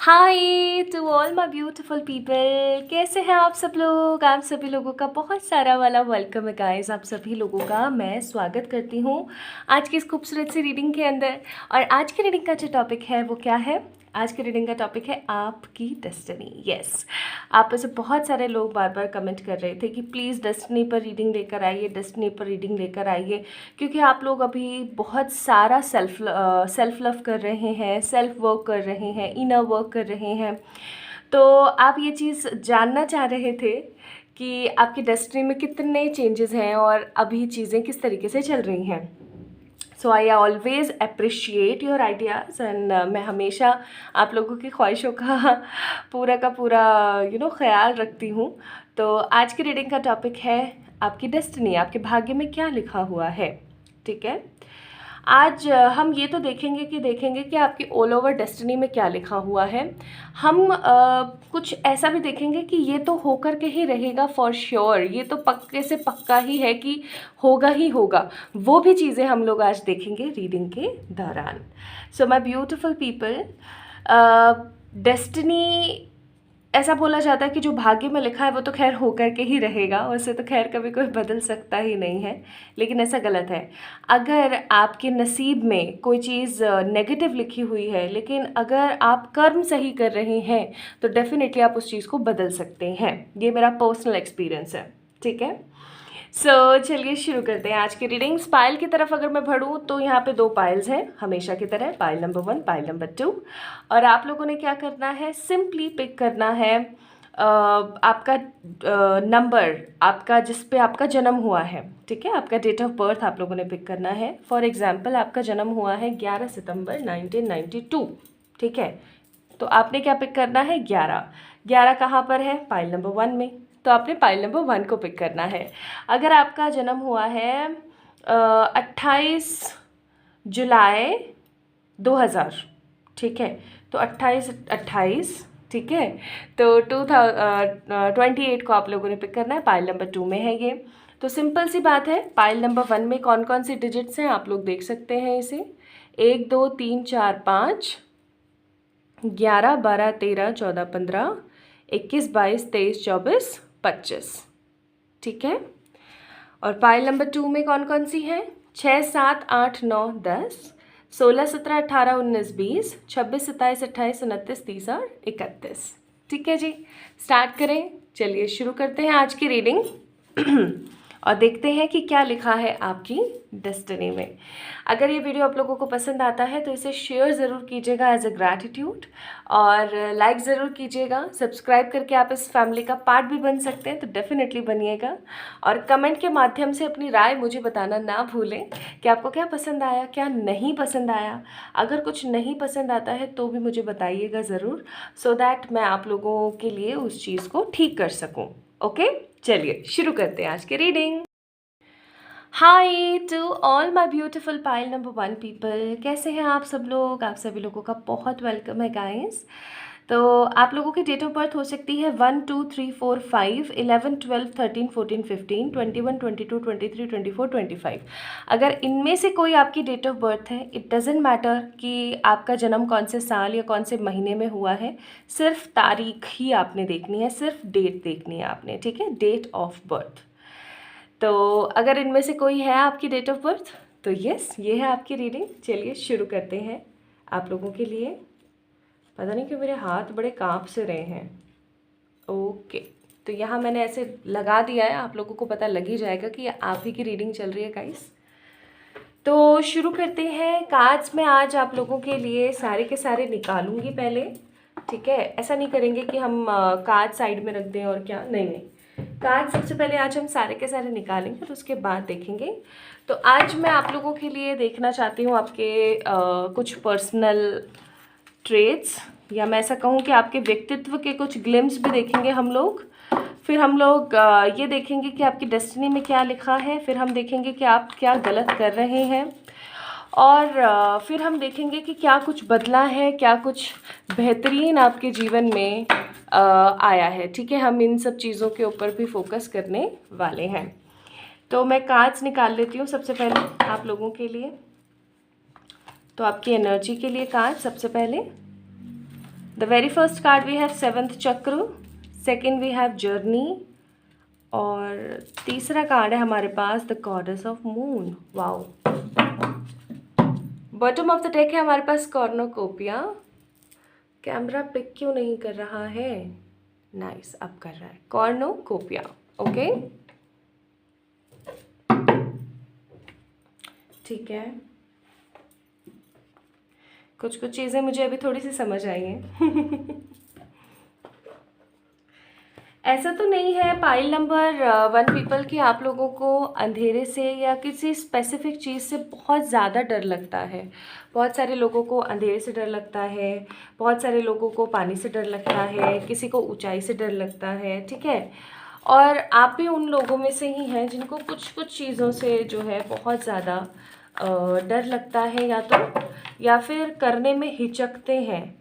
Hi to all my beautiful people, कैसे हैं आप सब लोग। आप सभी लोगों का बहुत सारा वाला वेलकम है गाइस। आप सभी लोगों का मैं स्वागत करती हूँ आज की इस खूबसूरत सी रीडिंग के अंदर। और आज की रीडिंग का जो टॉपिक है वो क्या है? आज की रीडिंग का टॉपिक है आपकी डेस्टिनी। यस, आप में से बहुत सारे लोग बार बार कमेंट कर रहे थे कि प्लीज़ डेस्टिनी पर रीडिंग लेकर आइए, डेस्टिनी पर रीडिंग लेकर आइए, क्योंकि आप लोग अभी बहुत सारा सेल्फ लव कर रहे हैं, सेल्फ वर्क कर रहे हैं, इनर वर्क कर रहे हैं। तो आप ये चीज़ जानना चाह रहे थे कि आपकी डेस्टिनी में कितने चेंजेस हैं और अभी चीज़ें किस तरीके से चल रही हैं। So I always appreciate your ideas and मैं हमेशा आप लोगों की ख्वाहिशों का पूरा ख्याल रखती हूँ। तो आज की रीडिंग का टॉपिक है आपकी डेस्टिनी, आपके भाग्य में क्या लिखा हुआ है। ठीक है, आज हम ये तो देखेंगे कि आपकी ऑल ओवर डेस्टिनी में क्या लिखा हुआ है। हम कुछ ऐसा भी देखेंगे कि ये तो होकर के ही रहेगा फॉर श्योर, ये तो पक्के से पक्का ही है कि होगा ही होगा। वो भी चीज़ें हम लोग आज देखेंगे रीडिंग के दौरान। So my beautiful people, destiny ऐसा बोला जाता है कि जो भाग्य में लिखा है वो तो खैर होकर के ही रहेगा, उसे तो खैर कभी कोई बदल सकता ही नहीं है। लेकिन ऐसा गलत है। अगर आपके नसीब में कोई चीज़ नेगेटिव लिखी हुई है, लेकिन अगर आप कर्म सही कर रहे हैं तो डेफिनेटली आप उस चीज़ को बदल सकते हैं। ये मेरा पर्सनल एक्सपीरियंस है। ठीक है, चलिए शुरू करते हैं आज की रीडिंग्स। पायल की तरफ अगर मैं बढ़ूँ तो यहाँ पे 2 पायल्स हैं हमेशा की तरह, पायल नंबर 1, पायल नंबर 2। और आप लोगों ने क्या करना है, सिंपली पिक करना है आपका नंबर, आपका जिस पे आपका जन्म हुआ है। ठीक है, आपका डेट ऑफ बर्थ आप लोगों ने पिक करना है। फॉर एग्जाम्पल आपका जन्म हुआ है 11 सितंबर 1992। ठीक है, तो आपने क्या पिक करना है, 11 कहाँ पर है, पाइल नंबर 1 में। तो आपने पाइल नंबर 1 को पिक करना है। अगर आपका जन्म हुआ है 28 जुलाई 2000, ठीक है, तो 28, ठीक है, तो 2028 को आप लोगों ने पिक करना है। पाइल नंबर 2 में है ये। तो सिंपल सी बात है, पाइल नंबर 1 में कौन कौन सी डिजिट्स हैं आप लोग देख सकते हैं इसे। 1 2 3 4 5, 11 12 13 14 15, 21 22 23 24 25। ठीक है, और पाइल नंबर 2 में कौन कौन सी हैं, 6 7 8 9 10, 16 17 18 19 20, 26 27 28 29 30 और 31। ठीक है जी, स्टार्ट करें। चलिए शुरू करते हैं आज की रीडिंग और देखते हैं कि क्या लिखा है आपकी डेस्टिनी में। अगर ये वीडियो आप लोगों को पसंद आता है तो इसे शेयर ज़रूर कीजिएगा एज अ ग्रैटिट्यूड, और लाइक ज़रूर कीजिएगा। सब्सक्राइब करके आप इस फैमिली का पार्ट भी बन सकते हैं, तो डेफिनेटली बनिएगा। और कमेंट के माध्यम से अपनी राय मुझे बताना ना भूलें कि आपको क्या पसंद आया, क्या नहीं पसंद आया। अगर कुछ नहीं पसंद आता है तो भी मुझे बताइएगा ज़रूर, सो दैट मैं आप लोगों के लिए उस चीज़ को ठीक कर सकूँ। ओके, चलिए शुरू करते हैं आज की reading. Hi to all my beautiful pile number 1 people, कैसे हैं आप सब लोग। आप सभी लोगों का बहुत वेलकम है गाइस। तो आप लोगों की डेट ऑफ बर्थ हो सकती है 1 2 3 4 5 11 12 13 14 15 21 22 23 24 25। अगर इनमें से कोई आपकी डेट ऑफ बर्थ है, इट डजेंट मैटर कि आपका जन्म कौन से साल या कौन से महीने में हुआ है, सिर्फ तारीख ही आपने देखनी है, सिर्फ डेट देखनी है आपने। ठीक है, डेट ऑफ बर्थ। तो अगर इनमें से कोई है आपकी डेट ऑफ बर्थ तो यस, ये है आपकी रीडिंग। चलिए शुरू करते हैं आप लोगों के लिए। पता नहीं क्यों मेरे हाथ बड़े कांप से रहे हैं। ओके, तो यहाँ मैंने ऐसे लगा दिया है, आप लोगों को पता लग ही जाएगा कि आप ही की रीडिंग चल रही है गाइस। तो शुरू करते हैं। कार्ड्स में आज आप लोगों के लिए सारे के सारे निकालूंगी पहले। ठीक है, ऐसा नहीं करेंगे कि हम कार्ड साइड में रख दें और क्या, नहीं नहीं, कार्ड सबसे पहले आज हम सारे के सारे निकालेंगे और उसके बाद देखेंगे। तो आज मैं आप लोगों के लिए देखना चाहती हूँ आपके कुछ पर्सनल ट्रेट्स, या मैं ऐसा कहूँ कि आपके व्यक्तित्व के कुछ ग्लिम्स भी देखेंगे हम लोग। फिर हम लोग ये देखेंगे कि आपकी डेस्टिनी में क्या लिखा है। फिर हम देखेंगे कि आप क्या गलत कर रहे हैं, और फिर हम देखेंगे कि क्या कुछ बदला है, क्या कुछ बेहतरीन आपके जीवन में आया है। ठीक है, हम इन सब चीज़ों के ऊपर भी फोकस करने वाले हैं। तो मैं कार्ड्स निकाल लेती हूँ सबसे पहले आप लोगों के लिए। तो आपकी एनर्जी के लिए कार्ड सबसे पहले the very first card we have seventh chakra, second we have journey, और तीसरा कार्ड है हमारे पास the goddess of moon. Wow. Bottom of the deck है हमारे पास कॉर्नोकोपिया। कैमरा पिक क्यों नहीं कर रहा है? नाइस, अब कर रहा है। कॉर्नोकोपिया, ओके, ठीक है। कुछ कुछ चीज़ें मुझे अभी थोड़ी सी समझ आई हैं। ऐसा तो नहीं है पाइल नंबर 1 पीपल कि आप लोगों को अंधेरे से या किसी स्पेसिफिक चीज़ से बहुत ज़्यादा डर लगता है। बहुत सारे लोगों को अंधेरे से डर लगता है, बहुत सारे लोगों को पानी से डर लगता है, किसी को ऊंचाई से डर लगता है, ठीक है। और आप भी उन लोगों में से ही हैं जिनको कुछ कुछ चीज़ों से जो है बहुत ज़्यादा डर लगता है, या फिर करने में हिचकते हैं।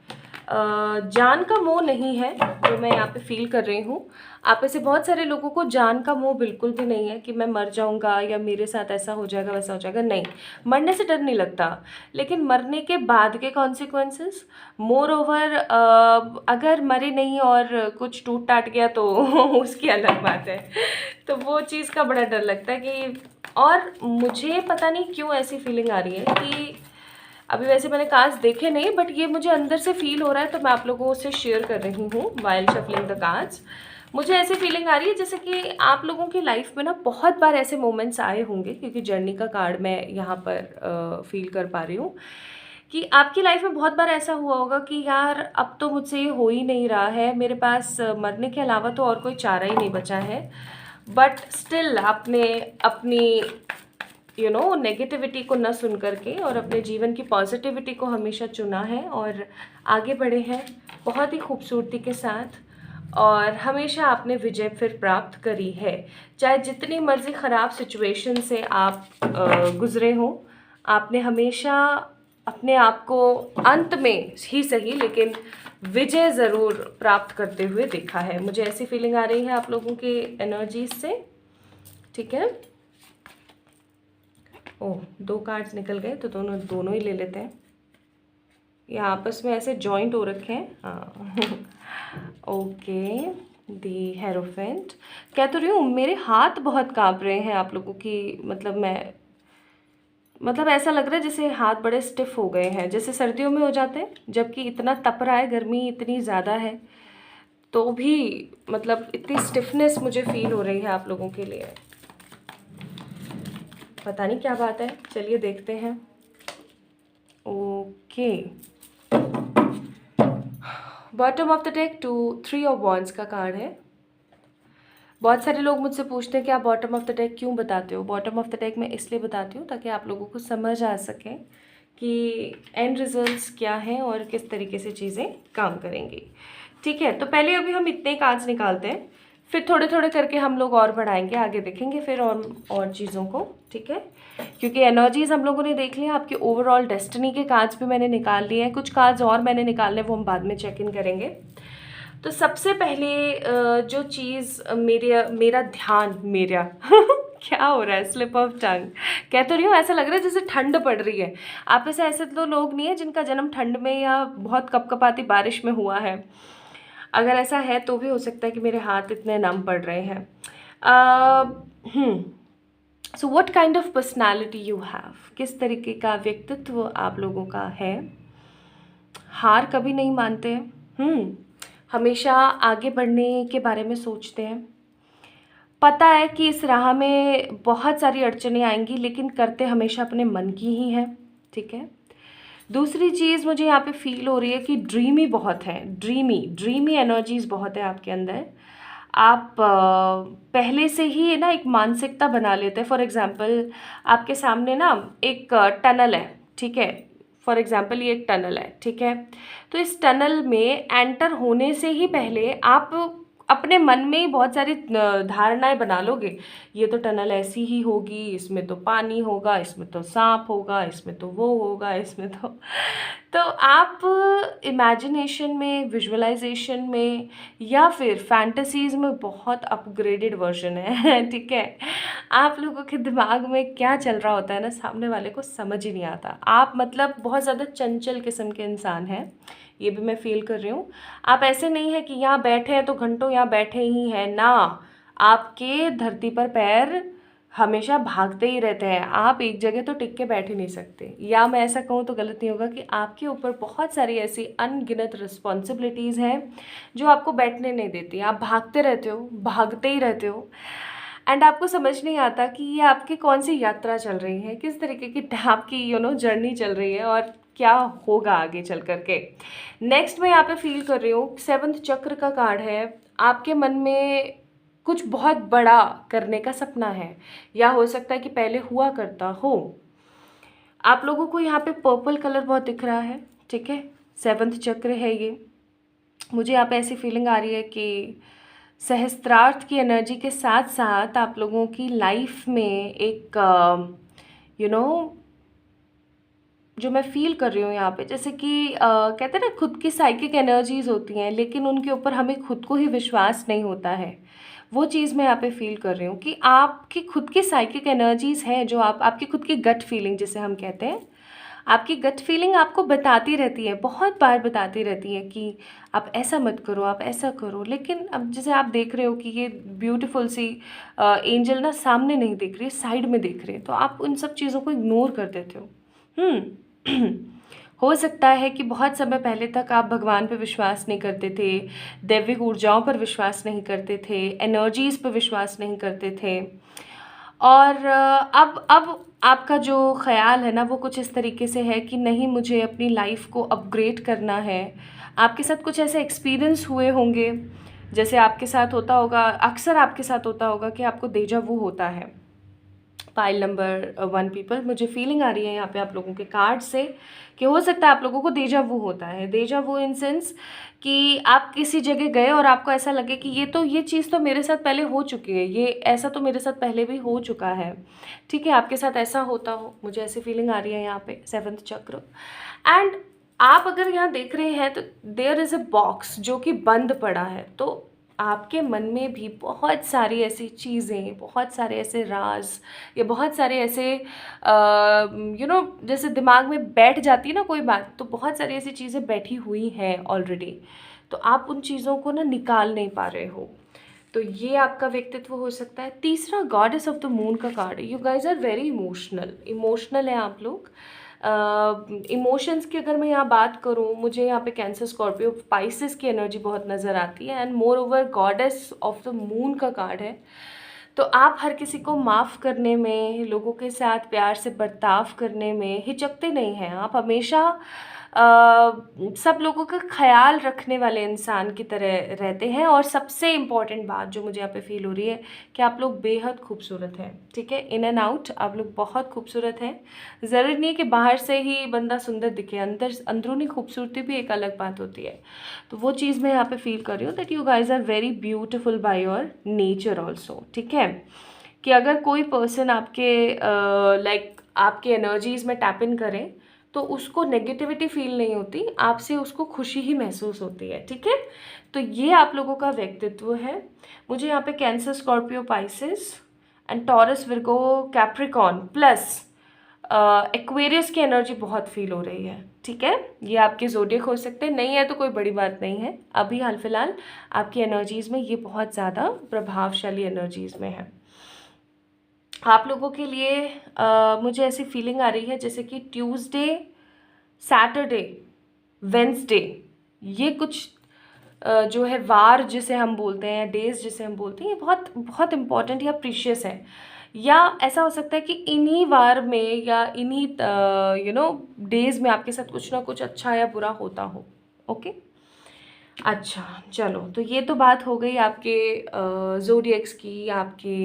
जान का मोह नहीं है जो मैं यहाँ पे फील कर रही हूँ। आप ऐसे बहुत सारे लोगों को जान का मोह बिल्कुल भी नहीं है कि मैं मर जाऊँगा या मेरे साथ ऐसा हो जाएगा वैसा हो जाएगा। नहीं, मरने से डर नहीं लगता, लेकिन मरने के बाद के कॉन्सिक्वेंसेस, मोर ओवर अगर मरे नहीं और कुछ टूट टाट गया तो उसकी अलग बात है। तो वो चीज़ का बड़ा डर लगता है कि, और मुझे पता नहीं क्यों ऐसी फीलिंग आ रही है कि अभी वैसे मैंने कार्ड्स देखे नहीं, बट ये मुझे अंदर से फील हो रहा है, तो मैं आप लोगों से शेयर कर रही हूँ वाइल शफलिंग द कार्ड्स। मुझे ऐसी फीलिंग आ रही है जैसे कि आप लोगों की लाइफ में ना बहुत बार ऐसे मोमेंट्स आए होंगे, क्योंकि जर्नी का कार्ड मैं यहाँ पर फील कर पा रही हूँ कि आपकी लाइफ में बहुत बार ऐसा हुआ होगा कि यार अब तो मुझसे ये हो ही नहीं रहा है, मेरे पास मरने के अलावा तो और कोई चारा ही नहीं बचा है, बट स्टिल आपने अपनी नेगेटिविटी को न सुन करके और अपने जीवन की पॉजिटिविटी को हमेशा चुना है और आगे बढ़े हैं बहुत ही खूबसूरती के साथ, और हमेशा आपने विजय फिर प्राप्त करी है। चाहे जितनी मर्जी ख़राब सिचुएशन से आप गुज़रे हों, आपने हमेशा अपने आप को अंत में ही सही लेकिन विजय ज़रूर प्राप्त करते हुए देखा है। मुझे ऐसी फीलिंग आ रही है आप लोगों की एनर्जीज से, ठीक है। ओह, 2 कार्ड्स निकल गए, तो दोनों ही ले लेते हैं। ये आपस में ऐसे जॉइंट हो रखे हैं, हाँ। ओके, दी हेरोफेंट। कह तो रही हूँ मेरे हाथ बहुत कांप रहे हैं आप लोगों की, मतलब ऐसा लग रहा है जैसे हाथ बड़े स्टिफ हो गए हैं, जैसे सर्दियों में हो जाते हैं, जबकि इतना तप रहा है, गर्मी इतनी ज़्यादा है, तो भी मतलब इतनी स्टिफनेस मुझे फील हो रही है आप लोगों के लिए। पता नहीं क्या बात है, चलिए देखते हैं। Okay, bottom of the deck 3 of wands का कार्ड है। बहुत सारे लोग मुझसे पूछते हैं कि आप बॉटम ऑफ द डेक क्यों बताते हो। बॉटम ऑफ द डेक मैं इसलिए बताती हूँ ताकि आप लोगों को समझ आ सके कि एंड रिजल्ट्स क्या हैं और किस तरीके से चीज़ें काम करेंगी, ठीक है। तो पहले अभी हम इतने कार्ड्स निकालते हैं, फिर थोड़े थोड़े करके हम लोग और बढ़ाएंगे, आगे देखेंगे फिर और चीज़ों को, ठीक है। क्योंकि एनर्जीज हम लोगों ने देख लिया, आपके ओवरऑल डेस्टिनी के कार्ड्स भी मैंने निकाल लिए हैं, कुछ कार्ड्स और मैंने निकालने वो हम बाद में चेक इन करेंगे। तो सबसे पहले जो चीज़ मेरा क्या हो रहा है, स्लिप ऑफ टंग कह तो रही हूँ, ऐसा लग रहा है जैसे ठंड पड़ रही है। आप ऐसे तो लोग नहीं है जिनका जन्म ठंड में या बहुत कपकपाती बारिश में हुआ है। अगर ऐसा है तो भी हो सकता है कि मेरे हाथ इतने नम पड़ रहे हैं। So what kind of personality you have, किस तरीके का व्यक्तित्व आप लोगों का है। हार कभी नहीं मानते, हमेशा आगे बढ़ने के बारे में सोचते हैं। पता है कि इस राह में बहुत सारी अड़चनें आएंगी, लेकिन करते हमेशा अपने मन की ही हैं, ठीक है। दूसरी चीज़ मुझे यहाँ पे फील हो रही है कि ड्रीमी बहुत है, ड्रीमी एनर्जीज बहुत है आपके अंदर। आप पहले से ही ना एक मानसिकता बना लेते हैं। फॉर एग्ज़ाम्पल आपके सामने ना एक टनल है, ठीक है। फॉर एग्ज़ाम्पल ये एक टनल है, ठीक है। तो इस टनल में एंटर होने से ही पहले आप अपने मन में ही बहुत सारी धारणाएं बना लोगे। ये तो टनल ऐसी ही होगी, इसमें तो पानी होगा, इसमें तो सांप होगा, इसमें तो वो होगा, इसमें तो आप इमेजिनेशन में, विजुअलाइजेशन में या फिर फैंटेसीज़ में बहुत अपग्रेडेड वर्जन है, ठीक है। आप लोगों के दिमाग में क्या चल रहा होता है ना, सामने वाले को समझ ही नहीं आता। आप मतलब बहुत ज़्यादा चंचल किस्म के इंसान हैं, ये भी मैं फील कर रही हूँ। आप ऐसे नहीं है कि यहाँ बैठे हैं तो घंटों यहाँ बैठे ही हैं ना, आपके धरती पर पैर हमेशा भागते ही रहते हैं, आप एक जगह तो टिक के बैठ ही नहीं सकते। या मैं ऐसा कहूँ तो गलत नहीं होगा कि आपके ऊपर बहुत सारी ऐसी अनगिनत रिस्पॉन्सिबिलिटीज़ हैं जो आपको बैठने नहीं देती। आप भागते रहते हो, भागते ही रहते हो, एंड आपको समझ नहीं आता कि ये आपकी कौन सी यात्रा चल रही है, किस तरीके की आपकी जर्नी चल रही है और क्या होगा आगे चल करके। नेक्स्ट मैं यहाँ पे फील कर रही हूँ, 7th चक्र का कार्ड है। आपके मन में कुछ बहुत बड़ा करने का सपना है, या हो सकता है कि पहले हुआ करता हो। आप लोगों को यहाँ पे पर्पल कलर बहुत दिख रहा है, ठीक है, 7th चक्र है ये। मुझे यहाँ पे ऐसी फीलिंग आ रही है कि सहस्त्रार्थ की एनर्जी के साथ साथ आप लोगों की लाइफ में एक जो मैं फील कर रही हूँ यहाँ पे, जैसे कि कहते हैं ना खुद की साइकिक एनर्जीज होती हैं, लेकिन उनके ऊपर हमें खुद को ही विश्वास नहीं होता है। वो चीज़ मैं यहाँ पे फील कर रही हूँ कि आपकी खुद की साइकिक एनर्जीज हैं, जो आपकी खुद की गट फीलिंग जिसे हम कहते हैं, आपकी गट फीलिंग आपको बताती रहती है, बहुत बार बताती रहती है कि आप ऐसा मत करो, आप ऐसा करो। लेकिन अब जैसे आप देख रहे हो कि ये ब्यूटीफुल सी एंजल ना सामने नहीं दिख रही, साइड में दिख रही है, तो आप उन सब चीज़ों को इग्नोर कर देते हो। हो सकता है कि बहुत समय पहले तक आप भगवान पे विश्वास नहीं करते थे, दैविक ऊर्जाओं पर विश्वास नहीं करते थे, एनर्जीज़ पर विश्वास नहीं करते थे, और अब आपका जो ख़्याल है ना वो कुछ इस तरीके से है कि नहीं, मुझे अपनी लाइफ को अपग्रेड करना है। आपके साथ कुछ ऐसे एक्सपीरियंस हुए होंगे, जैसे आपके साथ होता होगा, अक्सर आपके साथ होता होगा कि आपको डेजा वू होता है। पाइल नंबर 1 पीपल, मुझे फीलिंग आ रही है यहाँ पे आप लोगों के कार्ड से कि हो सकता है आप लोगों को डेजा वू होता है। डेजा वू इन सेंस कि आप किसी जगह गए और आपको ऐसा लगे कि ये चीज़ तो मेरे साथ पहले हो चुकी है, ये ऐसा तो मेरे साथ पहले भी हो चुका है, ठीक है, आपके साथ ऐसा होता हो। मुझे ऐसी फीलिंग आ रही है यहाँ पे 7th चक्र। एंड आप अगर यहाँ देख रहे हैं तो देयर इज़ अ बॉक्स जो कि बंद पड़ा है, तो आपके मन में भी बहुत सारी ऐसी चीज़ें, बहुत सारे ऐसे राज, या बहुत सारे ऐसे जैसे दिमाग में बैठ जाती है ना कोई बात, तो बहुत सारी ऐसी चीज़ें बैठी हुई हैं ऑलरेडी, तो आप उन चीज़ों को ना निकाल नहीं पा रहे हो। तो ये आपका व्यक्तित्व हो सकता है। तीसरा गॉडेस ऑफ द मून का कार्ड है। You guys are very emotional है आप लोग। इमोशंस की अगर मैं यहाँ बात करूँ, मुझे यहाँ पे कैंसर, स्कॉर्पियो, स्पाइसेस की एनर्जी बहुत नज़र आती है, and more over goddess of the moon का कार्ड है। तो आप हर किसी को माफ़ करने में, लोगों के साथ प्यार से बर्ताव करने में हिचकते नहीं हैं। आप हमेशा सब लोगों का ख्याल रखने वाले इंसान की तरह रहते हैं। और सबसे इम्पॉर्टेंट बात जो मुझे यहाँ पे फील हो रही है कि आप लोग बेहद खूबसूरत हैं, ठीक है, इन एंड आउट आप लोग बहुत खूबसूरत हैं। ज़रूरी नहीं कि बाहर से ही बंदा सुंदर दिखे, अंदरूनी खूबसूरती भी एक अलग बात होती है। तो वो चीज़ मैं यहाँ पे फील कर रही हूँ that you guys are very beautiful by your nature also, ठीक है। कि अगर कोई पर्सन आपके आपके एनर्जीज़ में टैप इन करे तो उसको नेगेटिविटी फील नहीं होती, आपसे उसको खुशी ही महसूस होती है, ठीक है। तो ये आप लोगों का व्यक्तित्व है। मुझे यहाँ पे cancer, Scorpio, Pisces and taurus, Virgo, Capricorn plus Aquarius की एनर्जी बहुत फील हो रही है, ठीक है। ये आपके ज़ोडिएक हो सकते हैं, नहीं है तो कोई बड़ी बात नहीं है। अभी हाल फिलहाल आपकी एनर्जीज़ में ये बहुत ज़्यादा प्रभावशाली एनर्जीज़ में है। आप लोगों के लिए मुझे ऐसी फीलिंग आ रही है जैसे कि ट्यूसडे, सैटरडे, वेंसडे, ये कुछ जो है वार जिसे हम बोलते हैं, डेज जिसे हम बोलते हैं, ये बहुत बहुत इम्पॉर्टेंट या प्रीशियस है। या ऐसा हो सकता है कि इन्हीं वार में या इन्हीं डेज में आपके साथ कुछ ना कुछ अच्छा या बुरा होता हो। ओके, अच्छा चलो, तो ये तो बात हो गई आपके ज़ोडिएक्स की, आपके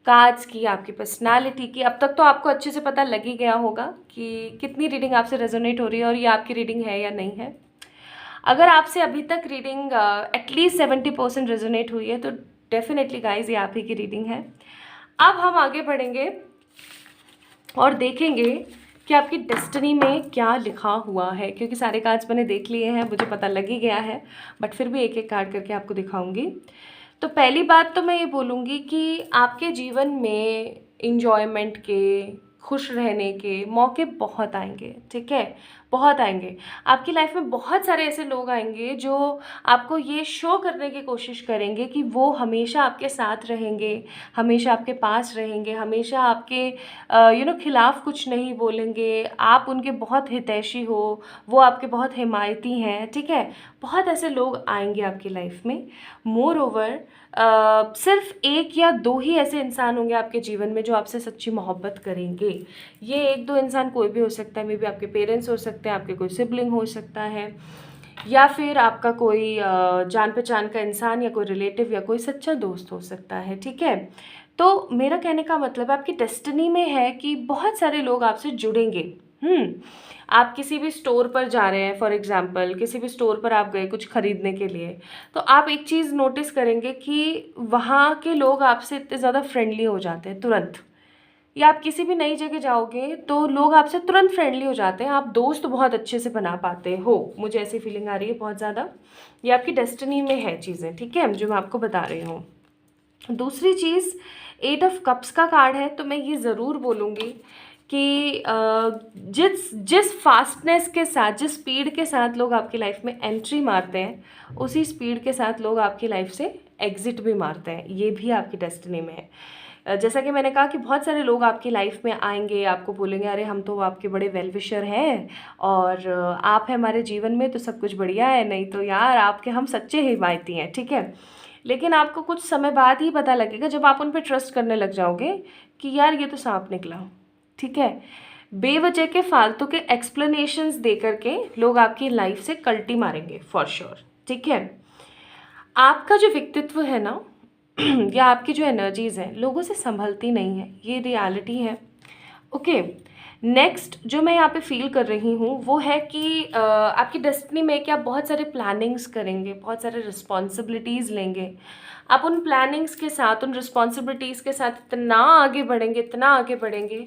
कार्ड्स की, आपकी पर्सनालिटी की। अब तक तो आपको अच्छे से पता लग ही गया होगा कि कितनी रीडिंग आपसे रेजोनेट हो रही है और ये आपकी रीडिंग है या नहीं है। अगर आपसे अभी तक रीडिंग एटलीस्ट 70% रेजोनेट हुई है तो डेफिनेटली गाइज ये आप ही की रीडिंग है। अब हम आगे बढ़ेंगे और देखेंगे कि आपकी डेस्टिनी में क्या लिखा हुआ है, क्योंकि सारे कार्ड्स मैंने देख लिए हैं, मुझे पता लग ही गया है, बट फिर भी एक एक कार्ड करके आपको दिखाऊंगी। तो पहली बात तो मैं ये बोलूँगी कि आपके जीवन में इंजॉयमेंट के, खुश रहने के मौके बहुत आएंगे, ठीक है। बहुत आएंगे। आपकी लाइफ में बहुत सारे ऐसे लोग आएंगे जो आपको ये शो करने की कोशिश करेंगे कि वो हमेशा आपके साथ रहेंगे, हमेशा आपके पास रहेंगे, हमेशा आपके खिलाफ कुछ नहीं बोलेंगे, आप उनके बहुत हितैषी हो, वो आपके बहुत हिमायती हैं, ठीक है। बहुत ऐसे लोग आएंगे आपकी लाइफ में। मोर ओवर सिर्फ एक या दो ही ऐसे इंसान होंगे आपके जीवन में जो आपसे सच्ची मोहब्बत करेंगे। ये एक दो इंसान कोई भी हो सकता है, मे बी आपके पेरेंट्स हो सकते हैं, आपके कोई सिबलिंग हो सकता है, या फिर आपका कोई जान पहचान का इंसान या कोई रिलेटिव या कोई सच्चा दोस्त हो सकता है, ठीक है। तो मेरा कहने का मतलब आपकी डेस्टिनी में है कि बहुत सारे लोग आपसे जुड़ेंगे। आप किसी भी स्टोर पर जा रहे हैं, फॉर एग्जांपल किसी भी स्टोर पर आप गए कुछ खरीदने के लिए, तो आप एक चीज़ नोटिस करेंगे कि वहाँ के लोग आपसे इतने ज़्यादा फ्रेंडली हो जाते हैं तुरंत। या आप किसी भी नई जगह जाओगे तो लोग आपसे तुरंत फ्रेंडली हो जाते हैं, आप दोस्त बहुत अच्छे से बना पाते हो। मुझे ऐसी फीलिंग आ रही है बहुत ज़्यादा। ये आपकी डेस्टिनी में है चीज़ें, ठीक है, जो मैं आपको बता रही हूँ। दूसरी चीज़ 8 ऑफ कप्स का कार्ड है, तो मैं ये ज़रूर बोलूँगी कि जिस जिस फास्टनेस के साथ, जिस स्पीड के साथ लोग आपकी लाइफ में एंट्री मारते हैं, उसी स्पीड के साथ लोग आपकी लाइफ से एग्ज़िट भी मारते हैं। ये भी आपकी डेस्टिनी में है। जैसा कि मैंने कहा कि बहुत सारे लोग आपकी लाइफ में आएंगे, आपको बोलेंगे अरे हम तो आपके बड़े वेल विशर हैं और आप हैं हमारे जीवन में तो सब कुछ बढ़िया है, नहीं तो यार आपके हम सच्चे हिमायती हैं, ठीक है। लेकिन आपको कुछ समय बाद ही पता लगेगा, जब आप उन पर ट्रस्ट करने लग जाओगे, कि यार ये तो सांप निकला, ठीक है। बेवजह के फालतू के एक्सप्लेनेशंस दे करके लोग आपकी लाइफ से कल्टी मारेंगे फॉर श्योर, ठीक है। आपका जो व्यक्तित्व है ना या आपकी जो एनर्जीज़ हैं लोगों से संभलती नहीं है, ये रियलिटी है, ओके। नेक्स्ट जो मैं यहाँ पे फील कर रही हूँ वो है कि आपकी डेस्टिनी में कि आप बहुत सारे प्लानिंग्स करेंगे, बहुत सारे रिस्पॉन्सिबिलिटीज़ लेंगे। आप उन प्लानिंग्स के साथ, उन रिस्पॉन्सिबिलिटीज़ के साथ इतना आगे बढ़ेंगे, इतना आगे बढ़ेंगे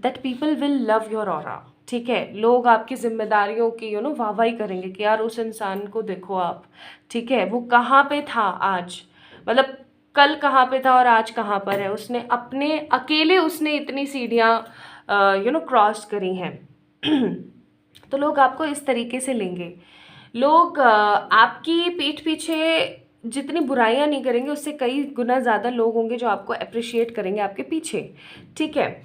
that people will love your aura, ठीक है। लोग आपकी जिम्मेदारियों की वाहवाही करेंगे कि यार उस इंसान को देखो आप, ठीक है, वो कहाँ पे था आज, मतलब कल कहाँ पे था और आज कहाँ पर है। उसने अपने अकेले उसने इतनी सीढ़ियाँ क्रॉस करी हैं तो लोग आपको इस तरीके से लेंगे। लोग आपकी पीठ पीछे जितनी बुराइयां नहीं करेंगे उससे कई गुना ज़्यादा लोग होंगे जो आपको अप्रिशिएट करेंगे आपके पीछे, ठीक है।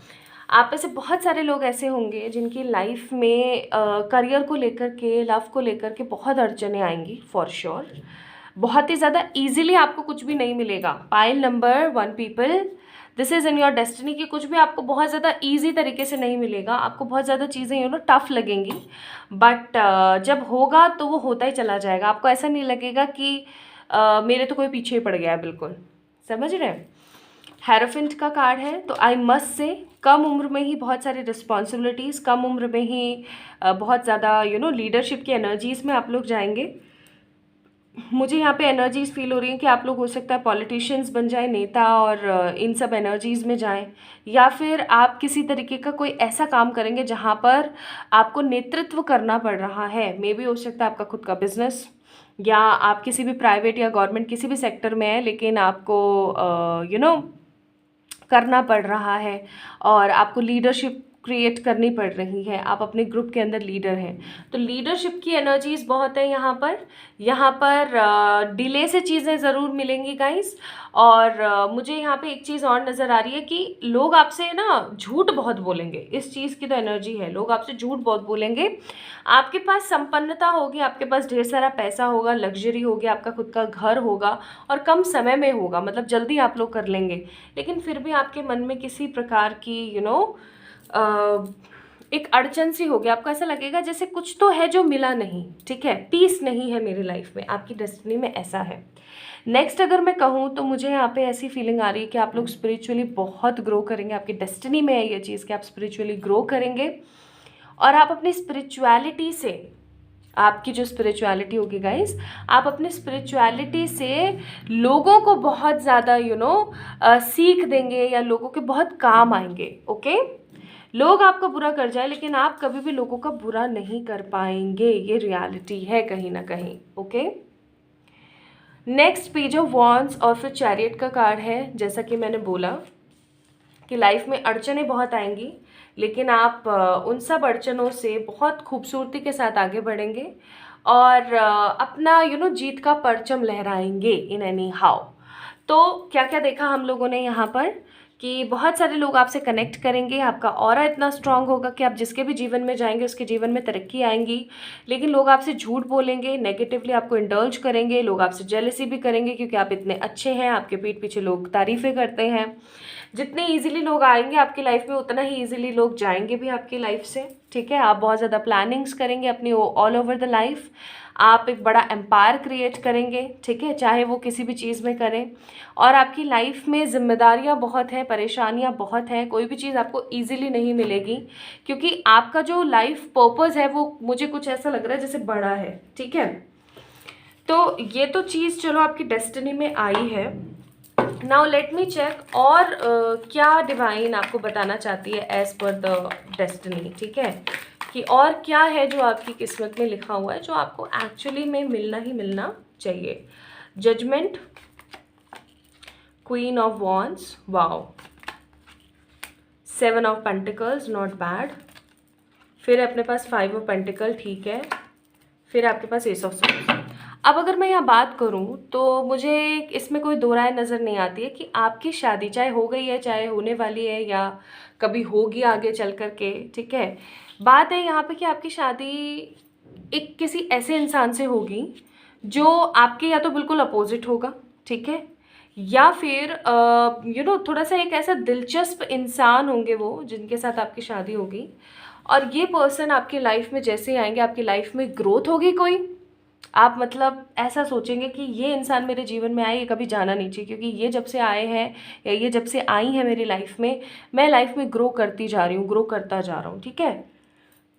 आप में से बहुत सारे लोग ऐसे होंगे जिनकी लाइफ में करियर को लेकर के, लव को लेकर के बहुत अड़चने आएंगी फॉर श्योर। बहुत ही ज़्यादा ईजिली आपको कुछ भी नहीं मिलेगा। Pile number 1 people, this is in your destiny कि कुछ भी आपको बहुत ज़्यादा ईजी तरीके से नहीं मिलेगा, आपको बहुत ज़्यादा चीज़ें टफ लगेंगी, बट जब होगा तो वो होता ही चला जाएगा। आपको ऐसा नहीं लगेगा कि मेरे तो कोई पीछे ही पड़ गया है, बिल्कुल, समझ रहे हैं। हेरोफिंट का कार्ड है, तो आई मस्ट से कम उम्र में ही बहुत सारी रिस्पॉन्सिबिलिटीज़, कम उम्र में ही बहुत ज़्यादा लीडरशिप की एनर्जीज़ में आप लोग जाएंगे। मुझे यहाँ पे एनर्जीज़ फील हो रही हैं कि आप लोग हो सकता है पॉलिटिशियंस बन जाए, नेता, और इन सब एनर्जीज़ में जाएं, या फिर आप किसी तरीके का कोई ऐसा काम करेंगे जहाँ पर आपको नेतृत्व करना पड़ रहा है। मे बी हो सकता है आपका खुद का बिजनेस, या आप किसी भी प्राइवेट या गवर्नमेंट किसी भी सेक्टर में है लेकिन आपको करना पड़ रहा है और आपको लीडरशिप क्रिएट करनी पड़ रही है, आप अपने ग्रुप के अंदर लीडर हैं, तो लीडरशिप की एनर्जीज़ बहुत है यहाँ पर। यहाँ पर डिले से चीज़ें ज़रूर मिलेंगी गाइस। और मुझे यहाँ पे एक चीज़ और नज़र आ रही है कि लोग आपसे ना झूठ बहुत बोलेंगे, इस चीज़ की तो एनर्जी है, लोग आपसे झूठ बहुत बोलेंगे। आपके पास संपन्नता होगी, आपके पास ढेर सारा पैसा होगा, लग्जरी होगी, आपका खुद का घर होगा और कम समय में होगा, मतलब जल्दी आप लोग कर लेंगे, लेकिन फिर भी आपके मन में किसी प्रकार की एक अड़चन सी होगी। आपको ऐसा लगेगा जैसे कुछ तो है जो मिला नहीं, ठीक है, पीस नहीं है मेरी लाइफ में, आपकी डेस्टिनी में ऐसा है। नेक्स्ट अगर मैं कहूँ तो मुझे यहाँ पे ऐसी फीलिंग आ रही है कि आप लोग स्पिरिचुअली बहुत ग्रो करेंगे, आपकी डेस्टिनी में है ये चीज़ कि आप स्पिरिचुअली ग्रो करेंगे और आप अपनी स्पिरिचुअलिटी से, आपकी जो स्पिरिचुअलिटी होगी गाइस, आप अपने स्पिरिचुअलिटी से लोगों को बहुत ज़्यादा सीख देंगे या लोगों के बहुत काम आएंगे, ओके। लोग आपका बुरा कर जाए लेकिन आप कभी भी लोगों का बुरा नहीं कर पाएंगे, ये रियलिटी है कहीं ना कहीं, okay. Next page of wands और फिर चैरियट का कार्ड है। जैसा कि मैंने बोला कि लाइफ में अड़चने बहुत आएंगी, लेकिन आप उन सब अड़चनों से बहुत खूबसूरती के साथ आगे बढ़ेंगे और अपना जीत का परचम लहराएंगे इन एनी हाउ। तो क्या क्या देखा हम लोगों ने यहाँ पर कि बहुत सारे लोग आपसे कनेक्ट करेंगे, आपका ऑरा इतना स्ट्रांग होगा कि आप जिसके भी जीवन में जाएंगे उसके जीवन में तरक्की आएंगी। लेकिन लोग आपसे झूठ बोलेंगे, नेगेटिवली आपको इंडल्ज करेंगे, लोग आपसे जेलसी भी करेंगे क्योंकि आप इतने अच्छे हैं, आपके पीठ पीछे लोग तारीफ़ें करते हैं। जितने ईजिली लोग आएंगे आपकी लाइफ में उतना ही ईजिली लोग जाएंगे भी आपकी लाइफ से। ठीक है, आप बहुत ज़्यादा प्लानिंग्स करेंगे अपनी ऑल ओवर द लाइफ, आप एक बड़ा एम्पायर क्रिएट करेंगे। ठीक है, चाहे वो किसी भी चीज़ में करें। और आपकी लाइफ में जिम्मेदारियां बहुत हैं, परेशानियां बहुत हैं, कोई भी चीज़ आपको इजीली नहीं मिलेगी क्योंकि आपका जो लाइफ पर्पस है वो मुझे कुछ ऐसा लग रहा है जैसे बड़ा है। ठीक है, तो ये तो चीज़ चलो आपकी डेस्टिनी में आई है। नाउ लेट मी चेक और क्या डिवाइन आपको बताना चाहती है एज पर द डेस्टिनी। ठीक है, कि और क्या है जो आपकी किस्मत में लिखा हुआ है जो आपको एक्चुअली में मिलना ही मिलना चाहिए। Judgement, queen of wands, wow, 7 of pentacles, not bad. फिर अपने पास 5 ऑफ पेंटिकल, ठीक है। फिर आपके पास एस ऑफ सोर्ड्स। अब अगर मैं यहाँ बात करूँ तो मुझे इसमें कोई दो राय नज़र नहीं आती है कि आपकी शादी चाहे हो गई है, चाहे होने वाली है, या कभी होगी आगे चल कर के। ठीक है, बात है यहाँ पे कि आपकी शादी एक किसी ऐसे इंसान से होगी जो आपके या तो बिल्कुल अपोजिट होगा। ठीक है, या फिर थोड़ा सा एक ऐसा दिलचस्प इंसान होंगे वो जिनके साथ आपकी शादी होगी। और ये पर्सन आपकी लाइफ में जैसे ही आएंगे आपकी लाइफ में ग्रोथ होगी कोई। आप मतलब ऐसा सोचेंगे कि ये इंसान मेरे जीवन में आए, ये कभी जाना नहीं चाहिए क्योंकि ये जब से आए हैं या ये जब से आई हैं मेरी लाइफ में, मैं लाइफ में ग्रो करती जा रही हूँ, ग्रो करता जा रहा हूँ। ठीक है,